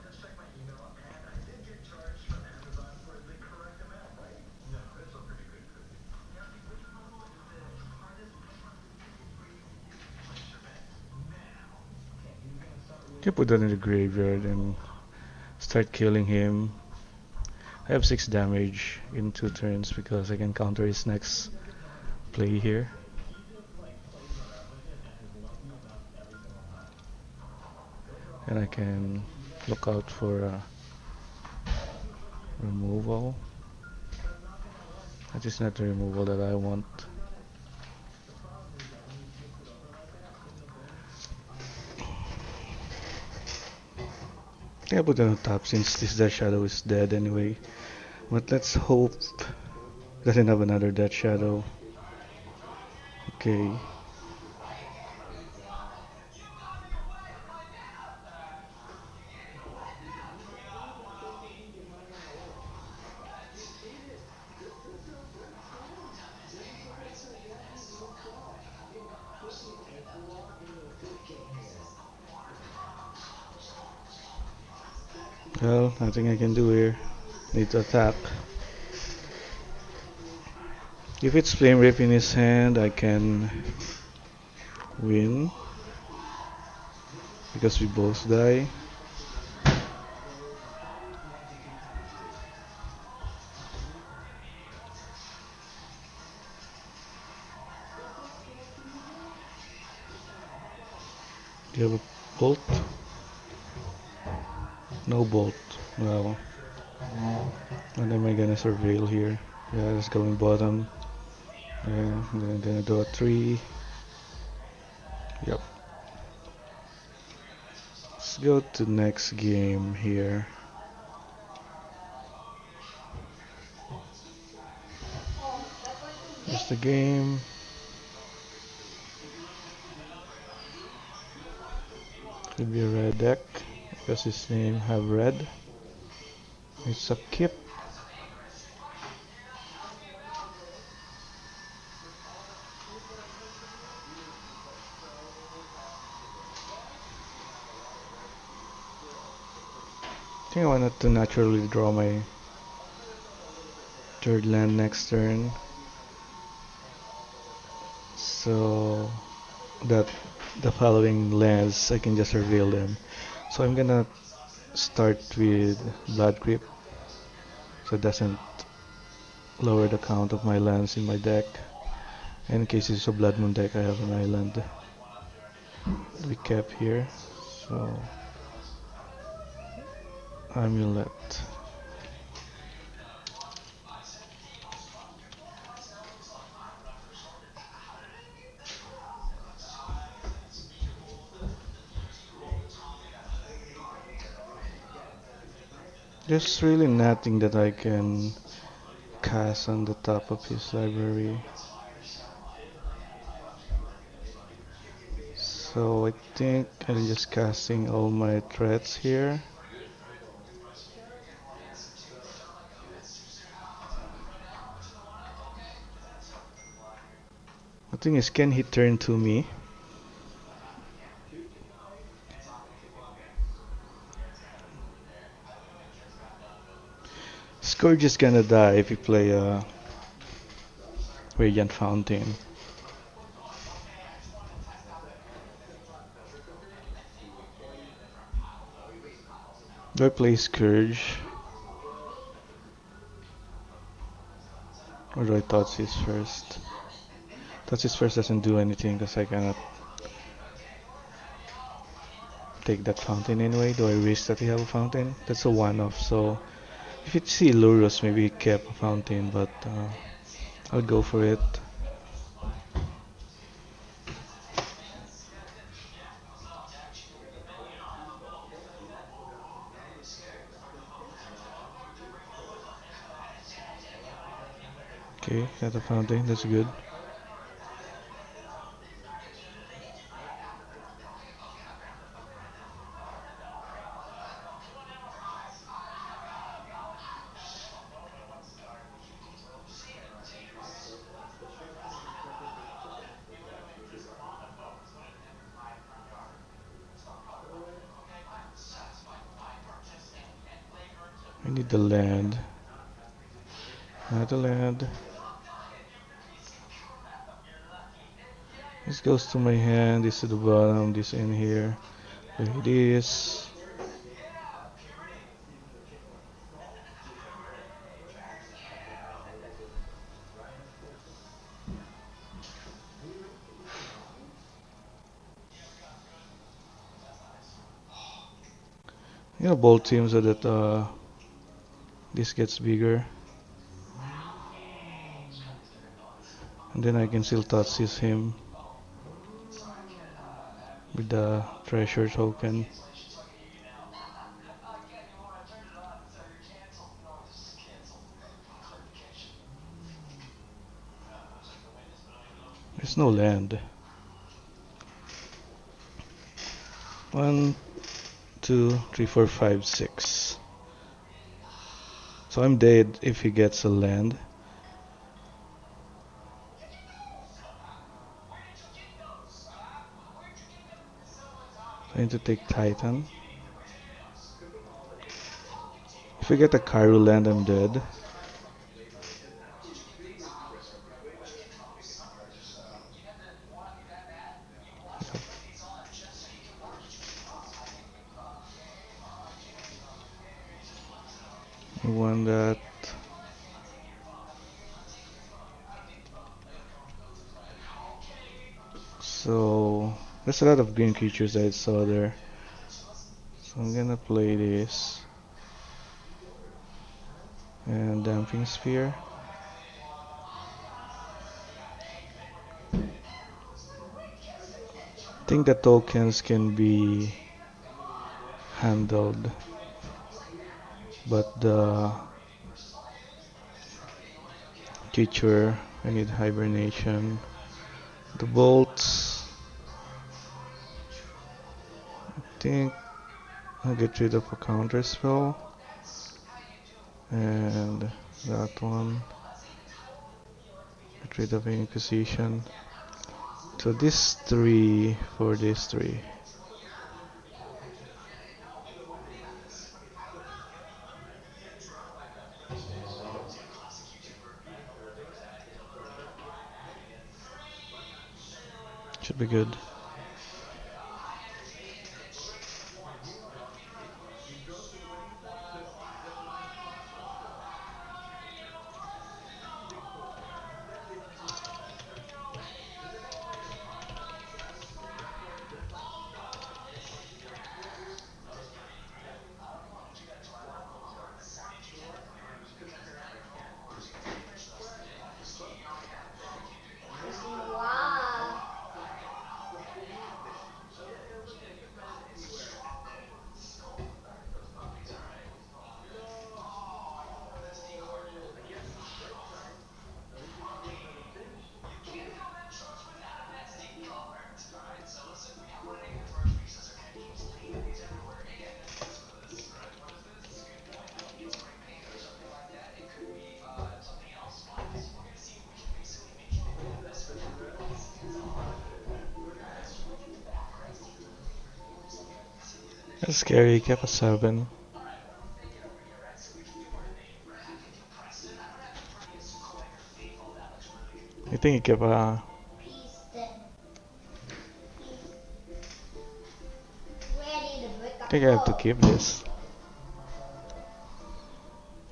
Can put that in the graveyard and start killing him. I have 6 damage in 2 turns because I can counter his next play here. And I can look out for a removal. That is not the removal that I want. Yeah, put it on top since this Death Shadow is dead anyway. But let's hope doesn't have another Death Shadow. Okay. Well, nothing I can do here. Need to attack. If it's Flame Rip in his hand, I can win because we both die. Do you have a bolt? No bolt. Well, and am I gonna surveil here? Yeah, it's going bottom. Yeah, then I'm gonna do a 3. Yep. Let's go to next game here. Just the game. Could be a red deck because his name have red. It's a kip. I think I wanted to naturally draw my third land next turn, so that the following lands I can just reveal them. So I'm gonna start with Blood Grip, so it doesn't lower the count of my lands in my deck. And in case it's a Blood Moon deck, I have an island we kept here. So Amulet. There's really nothing that I can cast on the top of his library. So I think I'm just casting all my threats here. The thing is, can he turn to me? Scourge is gonna die if you play a Radiant Fountain. Do I play Scourge? Or do I Thoughtseize first? Thoughtseize first doesn't do anything because I cannot take that fountain anyway. Do I risk that he have a fountain? That's a one-off, so if you see Lurrus, maybe he kept a fountain, but I'll go for it. Okay, got a fountain, that's good. I need the land. Not the land. This goes to my hand, this to the bottom, this in here. There it is. Both teams so that this gets bigger. And then I can still Thoughtseize him with the treasure token. There's no land. 1, 2, 3, 4, 5, 6. So I'm dead if he gets a land. I need to take Titan. If I get a Kairu land, I'm dead. I won that. So there's a lot of green creatures I saw there. So I'm gonna play this. And Damping Sphere. I think the tokens can be handled, but the creature, I need hibernation. The bolts, I think I'll get rid of a counter spell. And that one, get rid of Inquisition. So this three for this three. Should be good. Wow. That's scary, kept a 7. I think he kept a... He's dead. He's ready to break I up think I have to wall. keep this.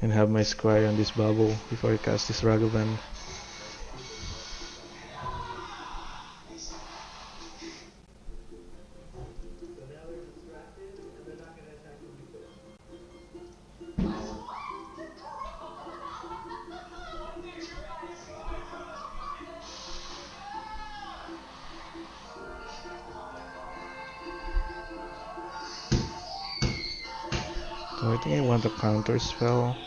And have my Scry on this bubble before I cast this Ragavan. So I think I want a counter spell.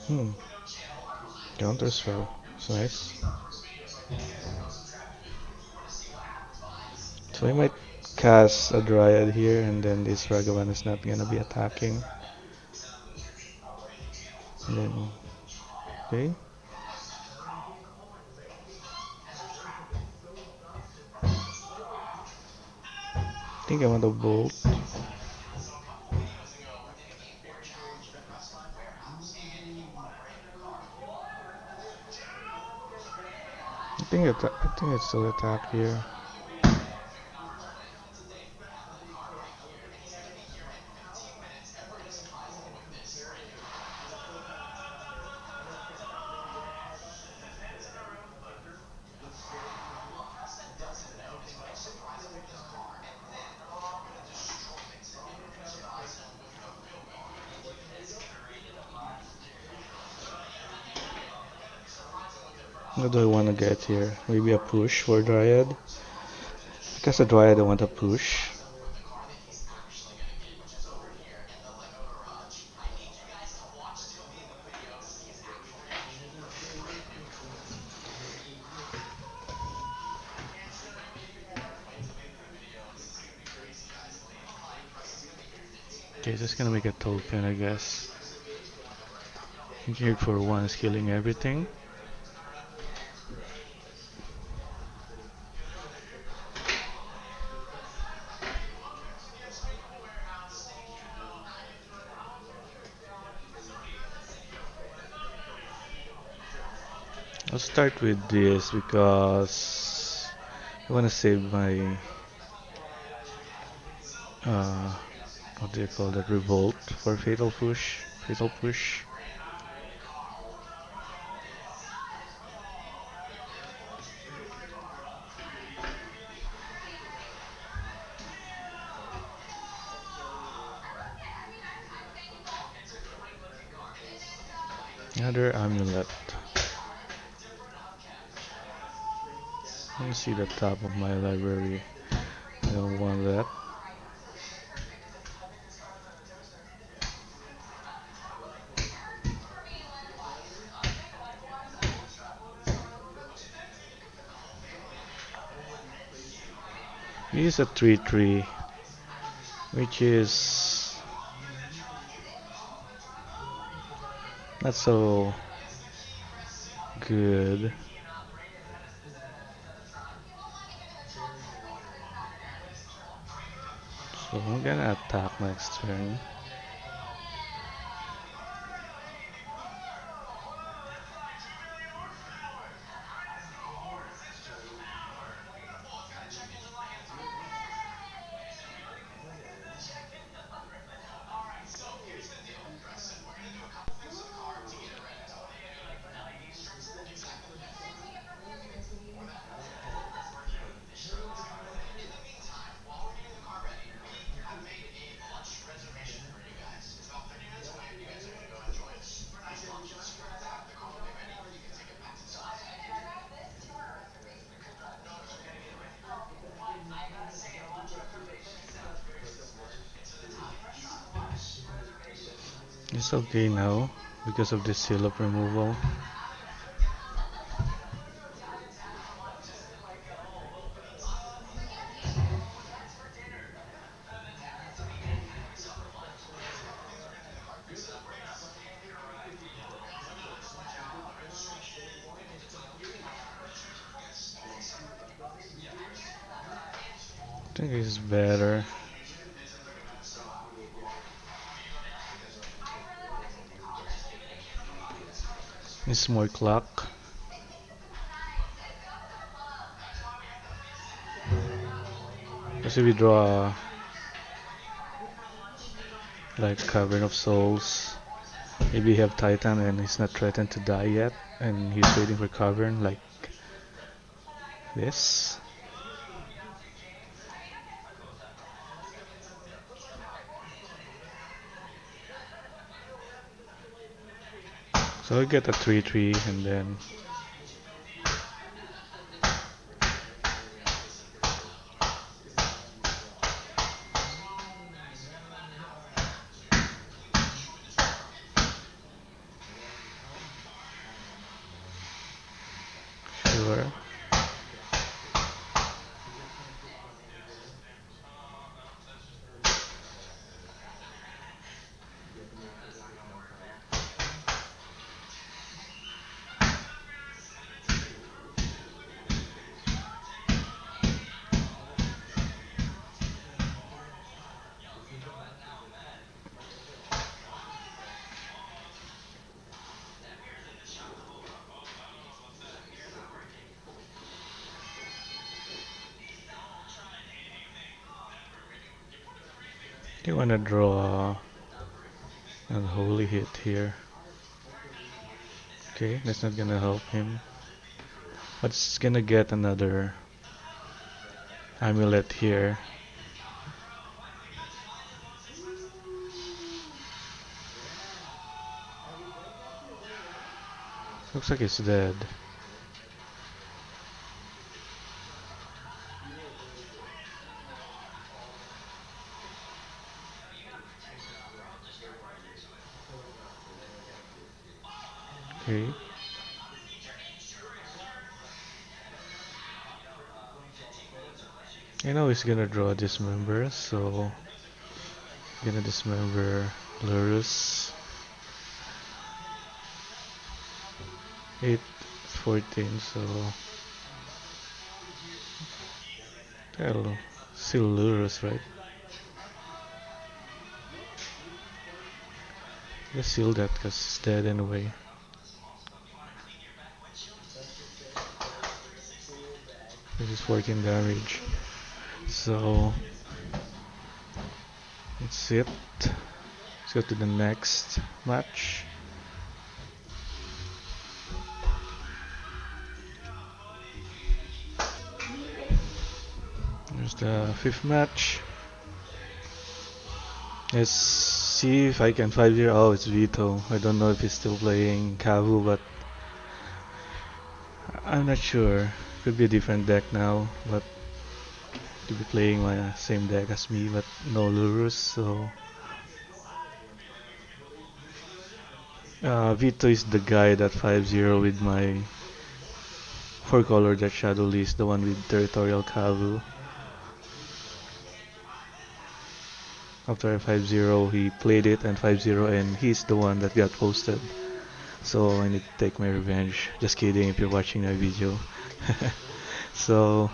Hmm, counter spell. It's nice. So I might cast a Dryad here and then this Ragavan is not gonna be attacking. And then, okay. I think I want a Bolt. I think I still attack here. What do I want to get here? Maybe a push for Dryad? Because a Dryad I want a push. Okay, just gonna make a token, I guess. Geared for one, killing everything. I'll start with this because I want to save my uh, what do you call that, revolt for fatal push. Fatal push. Another amulet. Let me see the top of my library. I don't want that. Use a 3-3, which is not so good. So I'm gonna attack next turn. It's okay now because of the seal of removal. I think it's better. It's more clock. Because if we draw like Cavern of Souls, maybe we have Titan and he's not threatened to die yet, and he's waiting for Cavern like this. So I get a 3-3 and then sure. You wanna draw an holy hit here. Okay, that's not gonna help him. But it's gonna get another amulet here. Looks like it's dead. Okay. I know he's gonna draw dismember, so gonna dismember Lurrus. 8, 14, so that'll still Lurrus, right? Let's seal that because it's dead anyway. This is 14 damage. So that's it. Let's go to the next match. There's the fifth match. Let's see if I can 5-0. Oh, it's Vito. I don't know if he's still playing Kavu, but I'm not sure. Could be a different deck now, but to be playing my same deck as me, but no Lurus. So Vito is the guy that 5-0 with my 4 color that Shadow List, the one with Territorial Kavu. After I 5-0, he played it and 5-0, and he's the one that got posted. So I need to take my revenge. Just kidding if you're watching my video. So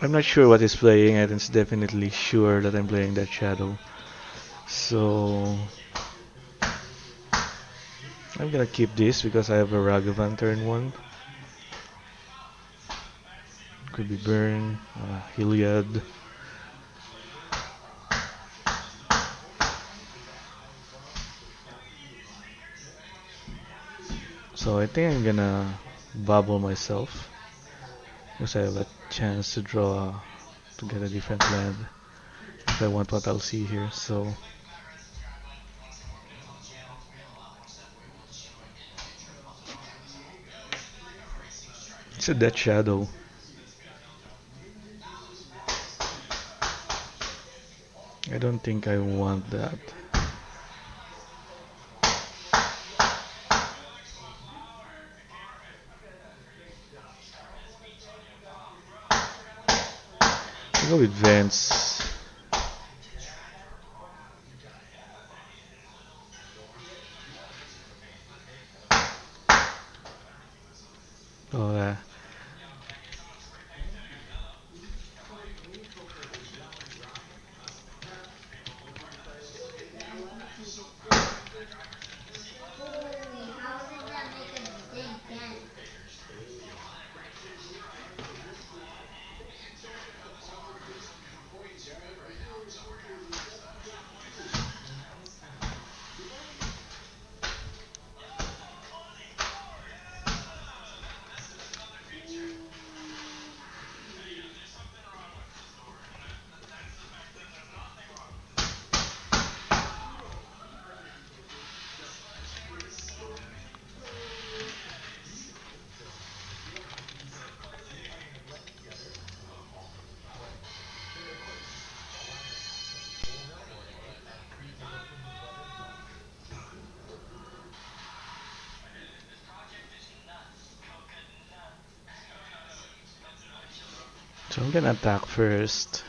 I'm not sure what he's playing, and it's definitely sure that I'm playing that Shadow. So I'm gonna keep this because I have a Ragavan turn 1. Could be Burn, Heliod. So I think I'm gonna bubble myself because I have a chance to draw to get a different land if I want what I'll see here. So it's a Death Shadow. I don't think I want that. I'll go with Vents. Oh, Holy, how did that make a big dent? so I'm gonna attack first.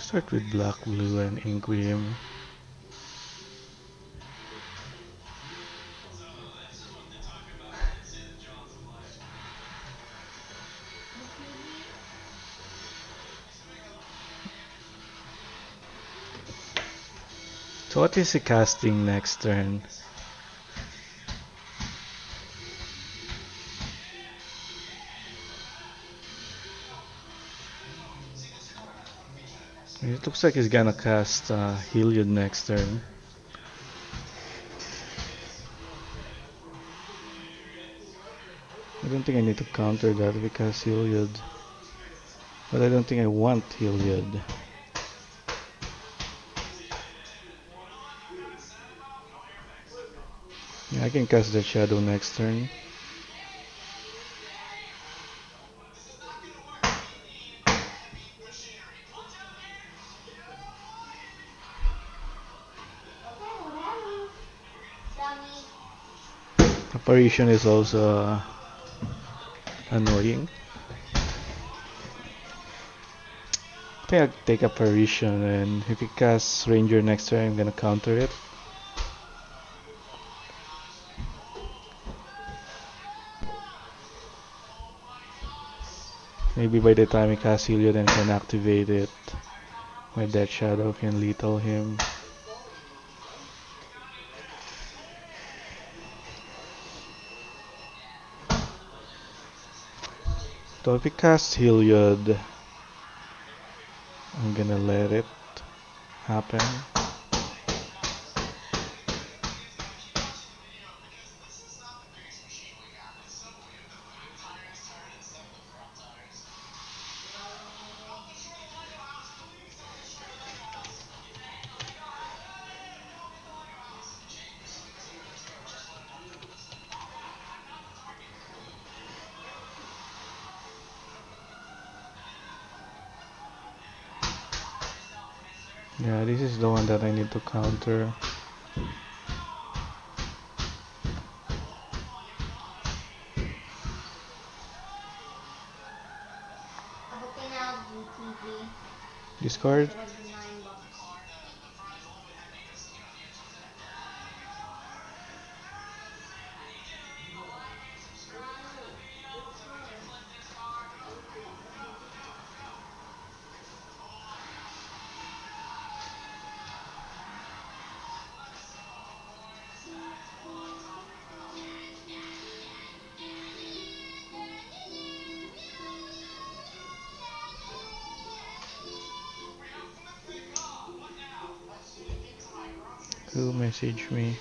Start with black, blue, and Inquim. So what is he casting next turn? It looks like he's gonna cast Heliod next turn. I don't think I need to counter that because Heliod. But I don't think I want Heliod. Yeah, I can cast the Shadow next turn. Apparition is also annoying. I think I'll take Apparition, and if he casts Ranger next turn, I'm gonna counter it. Maybe by the time he casts Heliod and can activate it, my Death Shadow can lethal him. So if he casts Heliod, I'm gonna let it happen. Yeah, this is the one that I need to counter. Abutin na GTV. Discard. $9. Who messaged me?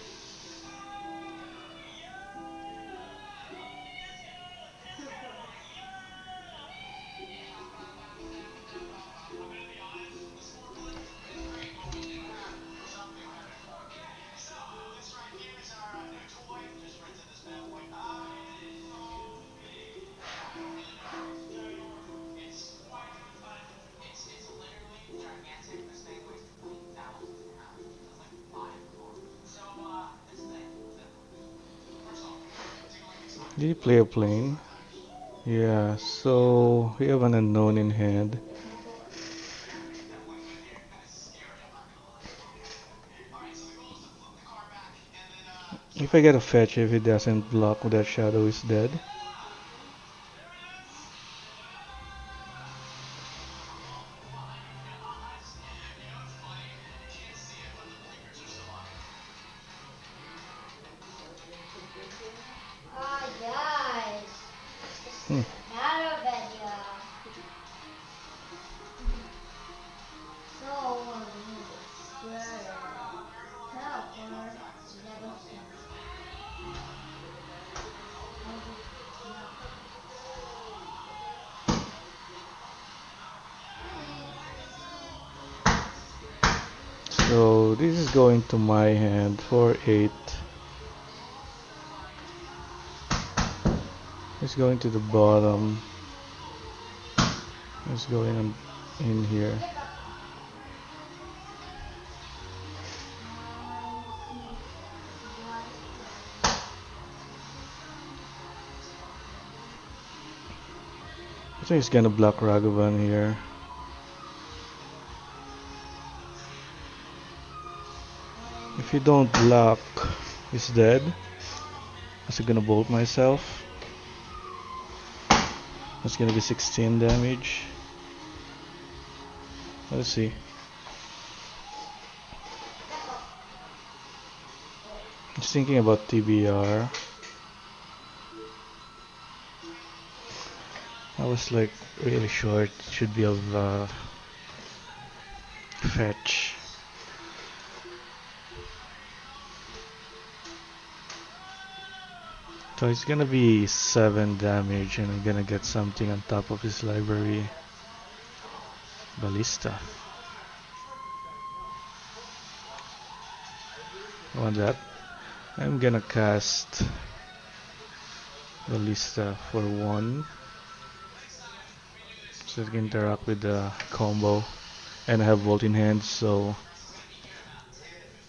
Did he play a plane? Yeah, so we have an unknown in hand. If I get a fetch, if it doesn't block, that shadow is dead. Ah, yes. Hmm. Not a video. So, we need a square. Helper. Never seen. So this is going to my hand for 8. It's going to the bottom. It's going in here. I think it's gonna block Ragavan here. If you don't block, he's dead. So I'm gonna bolt myself. That's gonna be 16 damage. Let's see. Just thinking about TBR. I was like really short. It should be of fetch. So it's gonna be 7 damage, and I'm gonna get something on top of his library. Ballista. I want that. I'm gonna cast Ballista for 1. So it can interact with the combo. And I have Volt in hand, so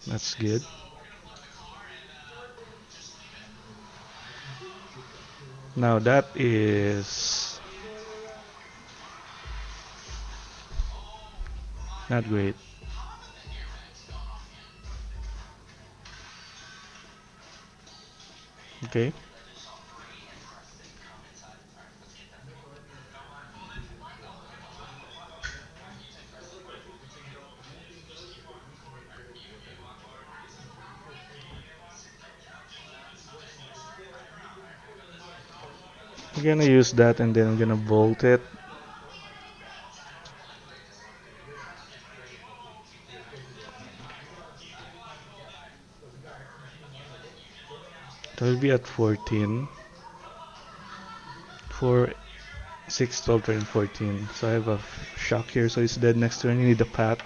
that's good. Now that is not great. Okay. I'm gonna use that and then I'm gonna bolt it. It will be at 14. For 6, 12, 13, 14. So I have a shock here, so it's dead next turn. You need a pat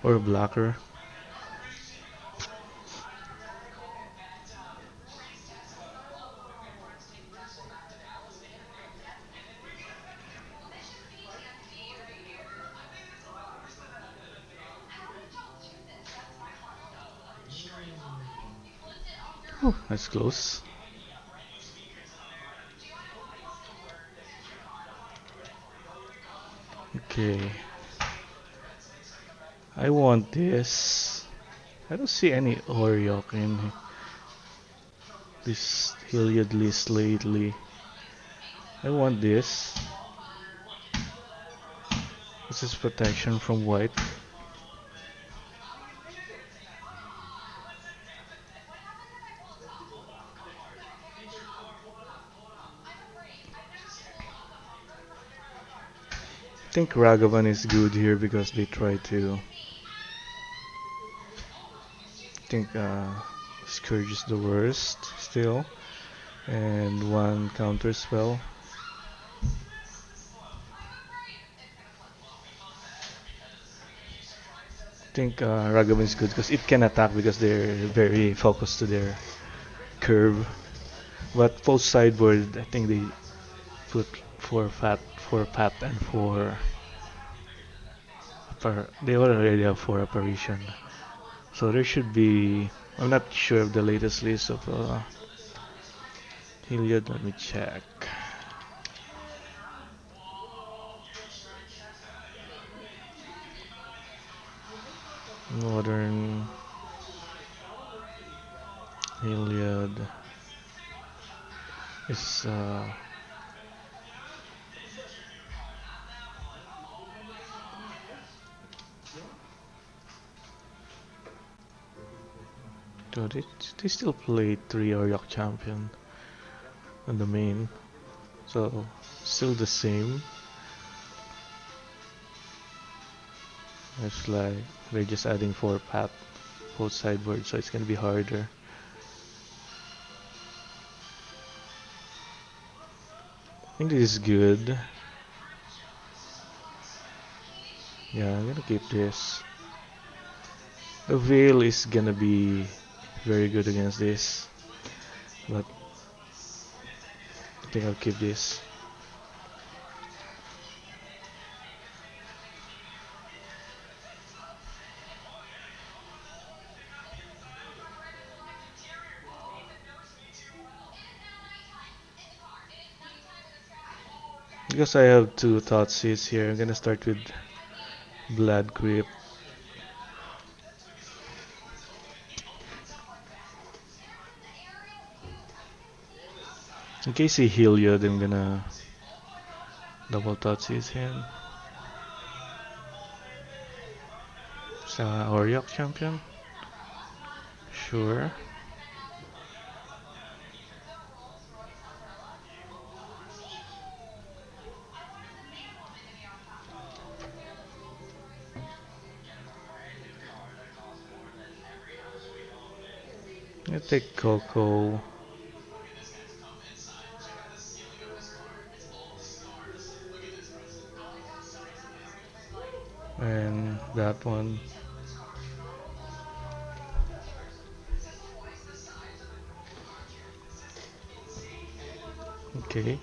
or a blocker. Oh, that's close. Okay. I want this. I don't see any Oriok in this Heliod list lately. I want this. This is protection from white. I think Ragavan is good here because they try to. I think Scourge is the worst still. And one counter spell. I think Ragavan is good because it can attack because they're very focused to their curve. But post sideboard, I think they put four fat, and four. They already have four apparition, so there should be. I'm not sure of the latest list of Heliod. Let me check. Modern Heliod is so they still play 3 Oriok champion on the main, so still the same. It's like they're just adding 4 path both sideboard, so it's gonna be harder. I think this is good. Yeah, I'm gonna keep this. The Veil is gonna be very good against this, but I think I'll keep this. Because I have 2 Thoughtseize here, I'm gonna start with Blood Grip. In case he Heliod, I'm gonna double Thoughtseize him. Sa Oriok champion? Sure. I take Coco. And that one. Okay.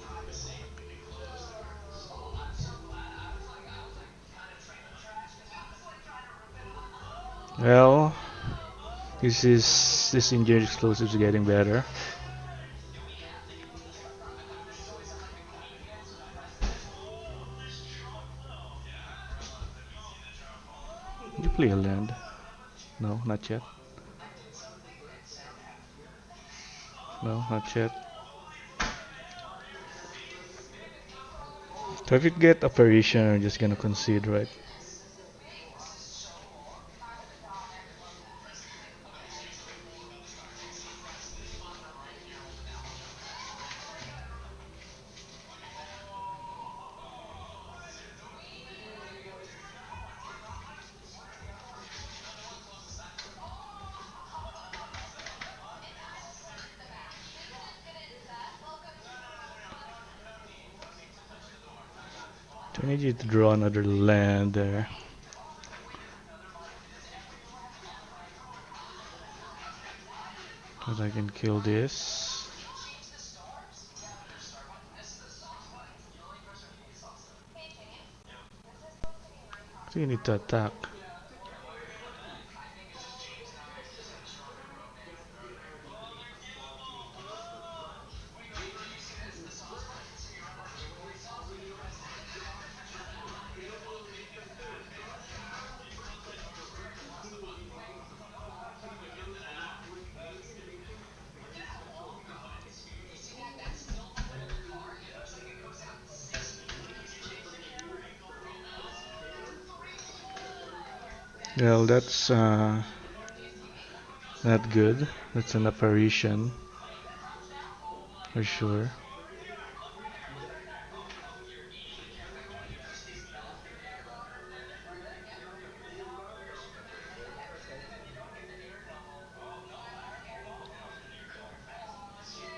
Well, this engineered explosives is getting better. Play a land. No, not yet. No, not yet. So if you get apparition, you're just gonna concede, right? So I need you to draw another land there. Because I can kill this. So you need to attack. Well, that's not good. That's an apparition for sure.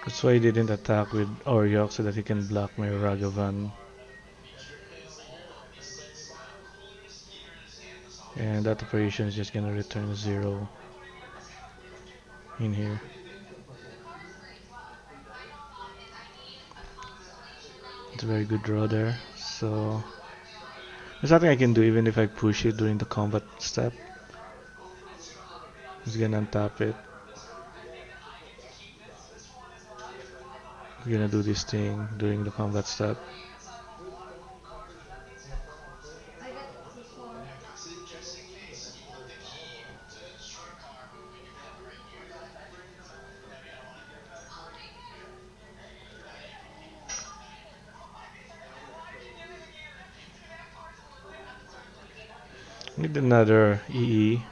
That's why he didn't attack with Oryok so that he can block my Ragavan. And that operation is just gonna return 0 in here. It's a very good draw there. So there's nothing I can do even if I push it during the combat step. He's gonna untap it. We're gonna do this thing during the combat step. I got this one. Need another EE.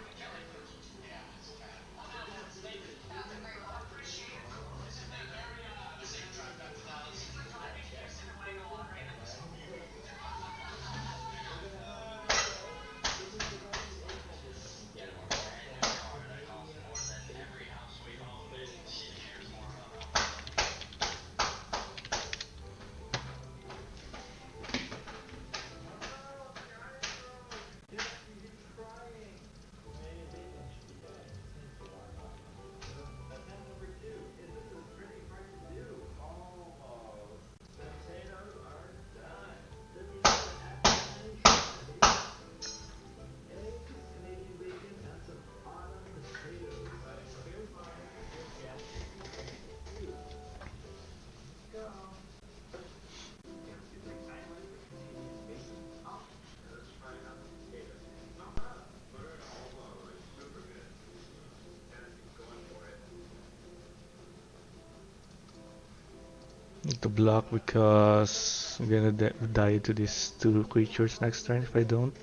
Need to block because I'm gonna die to these two creatures next turn if I don't.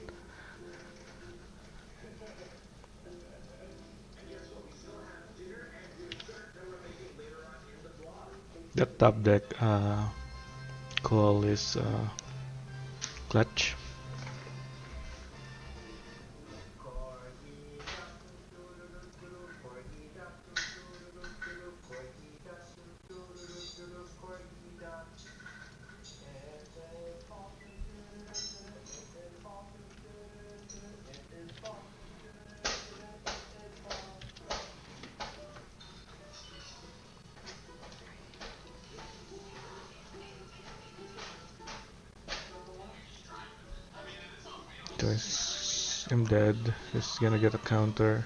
That top deck call is clutch. Guys, I'm dead. He's gonna get a counter.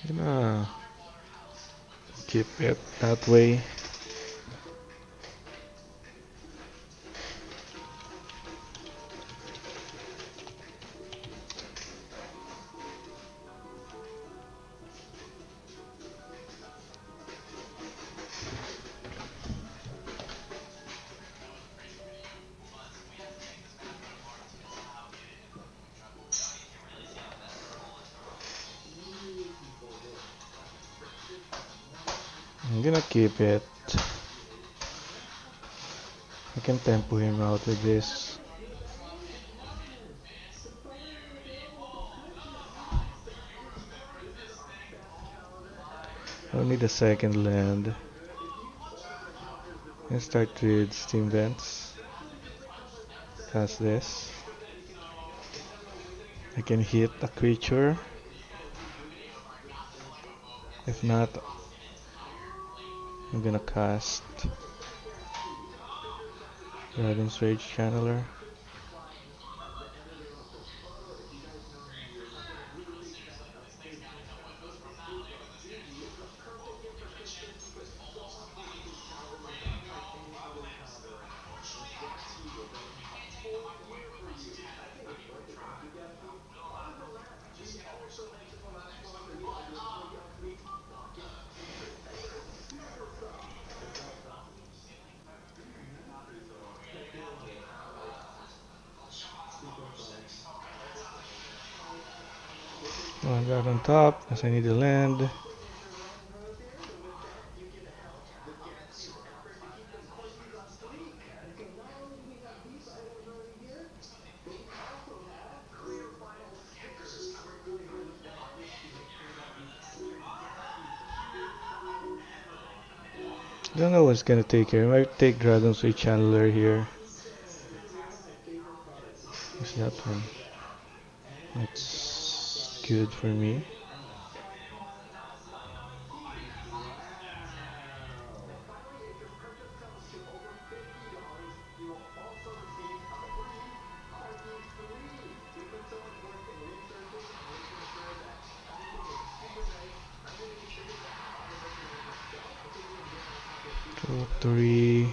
Gonna keep it that way. I'm gonna keep it. I can tempo him out with this. I don't need a second land. Let's start with Steam Vents. Cast this. I can hit a creature. If not, I'm gonna cast Dragon's Rage Channeler. One guard on top, as I need a land. Don't know what's gonna take here. I might take Dragon's Rage Channeler here. What's that one? That's good for me. Two, three.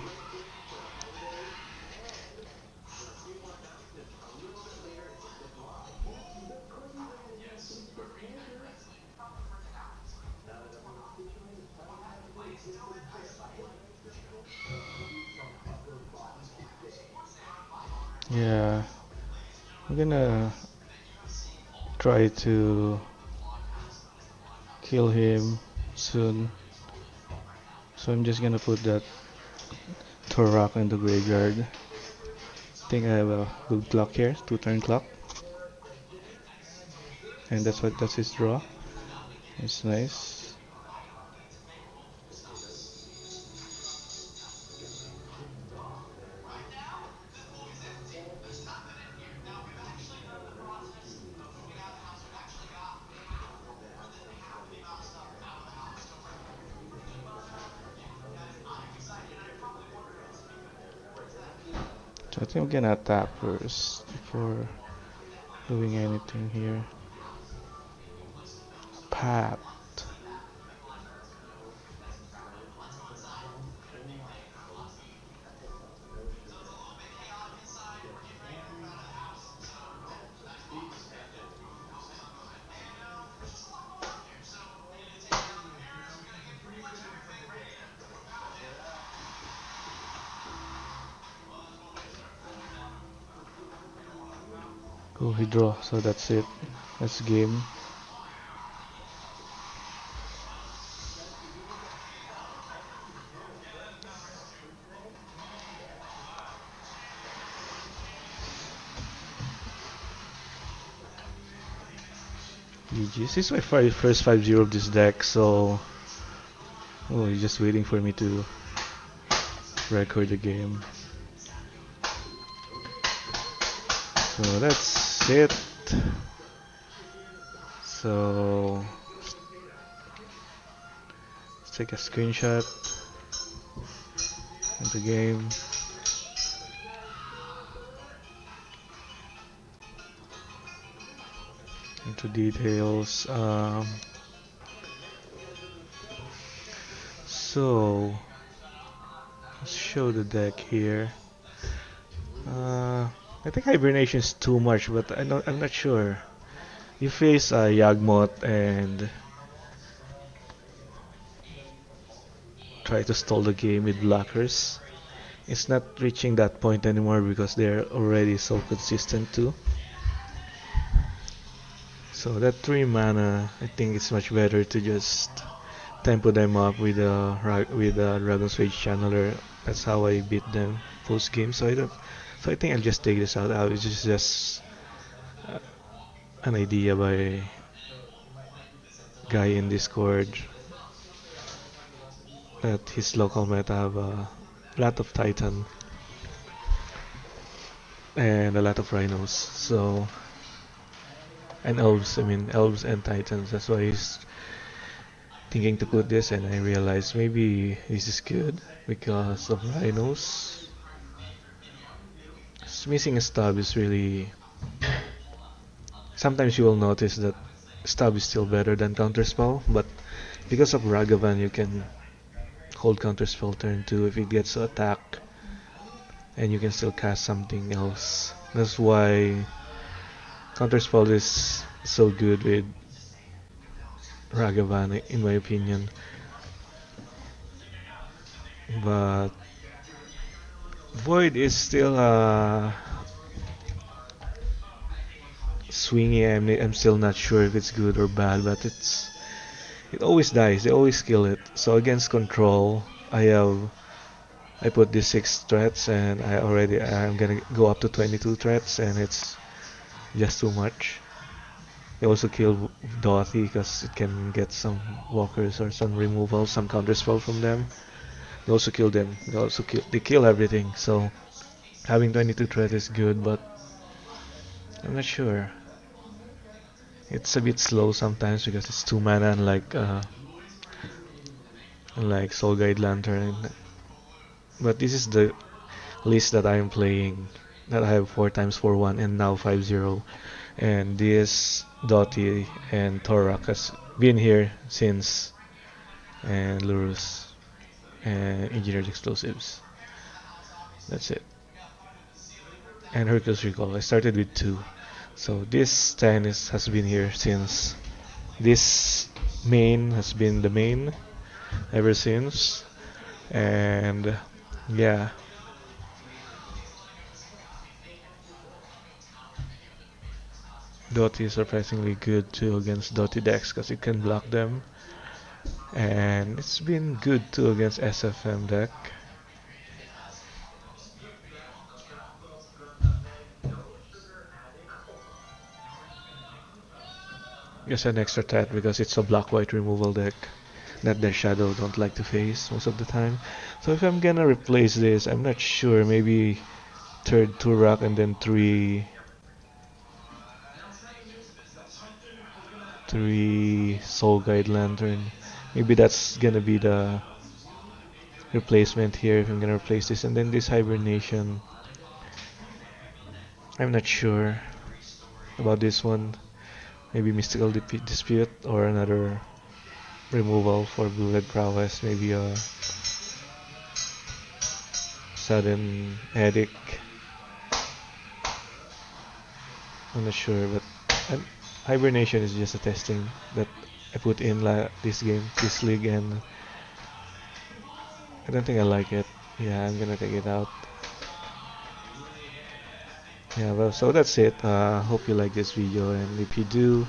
Yeah, I'm gonna try to kill him soon. So I'm just gonna put that Torak in the graveyard. I think I have a good clock here, 2 turn clock. And that's his draw. It's nice. So I think I'm gonna attack first before doing anything here. Pat. Oh, he draw, so that's it. That's game. GG's. This is my first 5-0 of this deck, so... Oh, he's just waiting for me to record the game. So that's it. So... Let's take a screenshot of the game. Into details. So let's show the deck here. Uh, I think hibernation is too much, but I'm not sure. You face a Yagmoth and try to stall the game with blockers. It's not reaching that point anymore because they're already so consistent too. So that 3 mana, I think it's much better to just tempo them up with a Dragon's Rage Channeler. That's how I beat them post game. So I think I'll just take this out. It's just uh, an idea by a guy in Discord that his local meta have a lot of Titan and a lot of Rhinos. So and elves. I mean elves and Titans. That's why he's thinking to put this, and I realized maybe this is good because of Rhinos. Missing a stab is really. Sometimes you will notice that stab is still better than counterspell, but because of Ragavan, you can hold counterspell turn 2 if it gets to attack, and you can still cast something else. That's why counterspell is so good with Ragavan, in my opinion. But Void is still swingy. I'm still not sure if it's good or bad, but it always dies. They always kill it. So against control, I put these 6 threats, and I'm gonna go up to 22 threats, and it's just too much. They also kill Dorothy because it can get some walkers or some removal, some counter spell from them. They also kill them. They kill everything. So having 22 threat is good, but I'm not sure. It's a bit slow sometimes because it's 2 mana unlike Soul Guide Lantern. But this is the list that I'm playing. That I have 4 times 4-1 and now 5-0. And this Dottie and Torak has been here since, and Lurrus and Engineered Explosives. That's it. And Hercules Recall. I started with 2. So this 10 has been here since. This main has been the main ever since. And yeah. Dottie is surprisingly good too against Dottie decks because it can block them. And it's been good too against SFM deck. Just an extra threat because it's a black-white removal deck that their shadow don't like to face most of the time. So if I'm gonna replace this, I'm not sure. Maybe third Turak and then three Soul Guide Lantern. Maybe that's gonna be the replacement here if I'm gonna replace this. And then this Hibernation. I'm not sure about this one. Maybe Mystical Dispute or another removal for Blue Red Prowess. Maybe a Sudden Headache. I'm not sure, but Hibernation is just a testing that I put in this league, and I don't think I like it. Yeah, I'm gonna take it out. Yeah, well, so that's it. Hope you like this video, and if you do,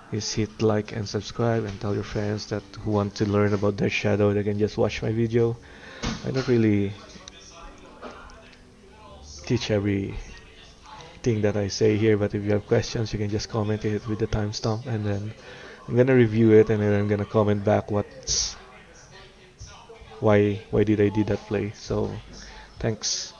please hit like and subscribe, and tell your friends that who want to learn about their shadow, they can just watch my video. I don't really teach everything that I say here, but if you have questions, you can just comment it with the timestamp, and then I'm gonna review it, and then I'm gonna comment back why did I do that play. So thanks.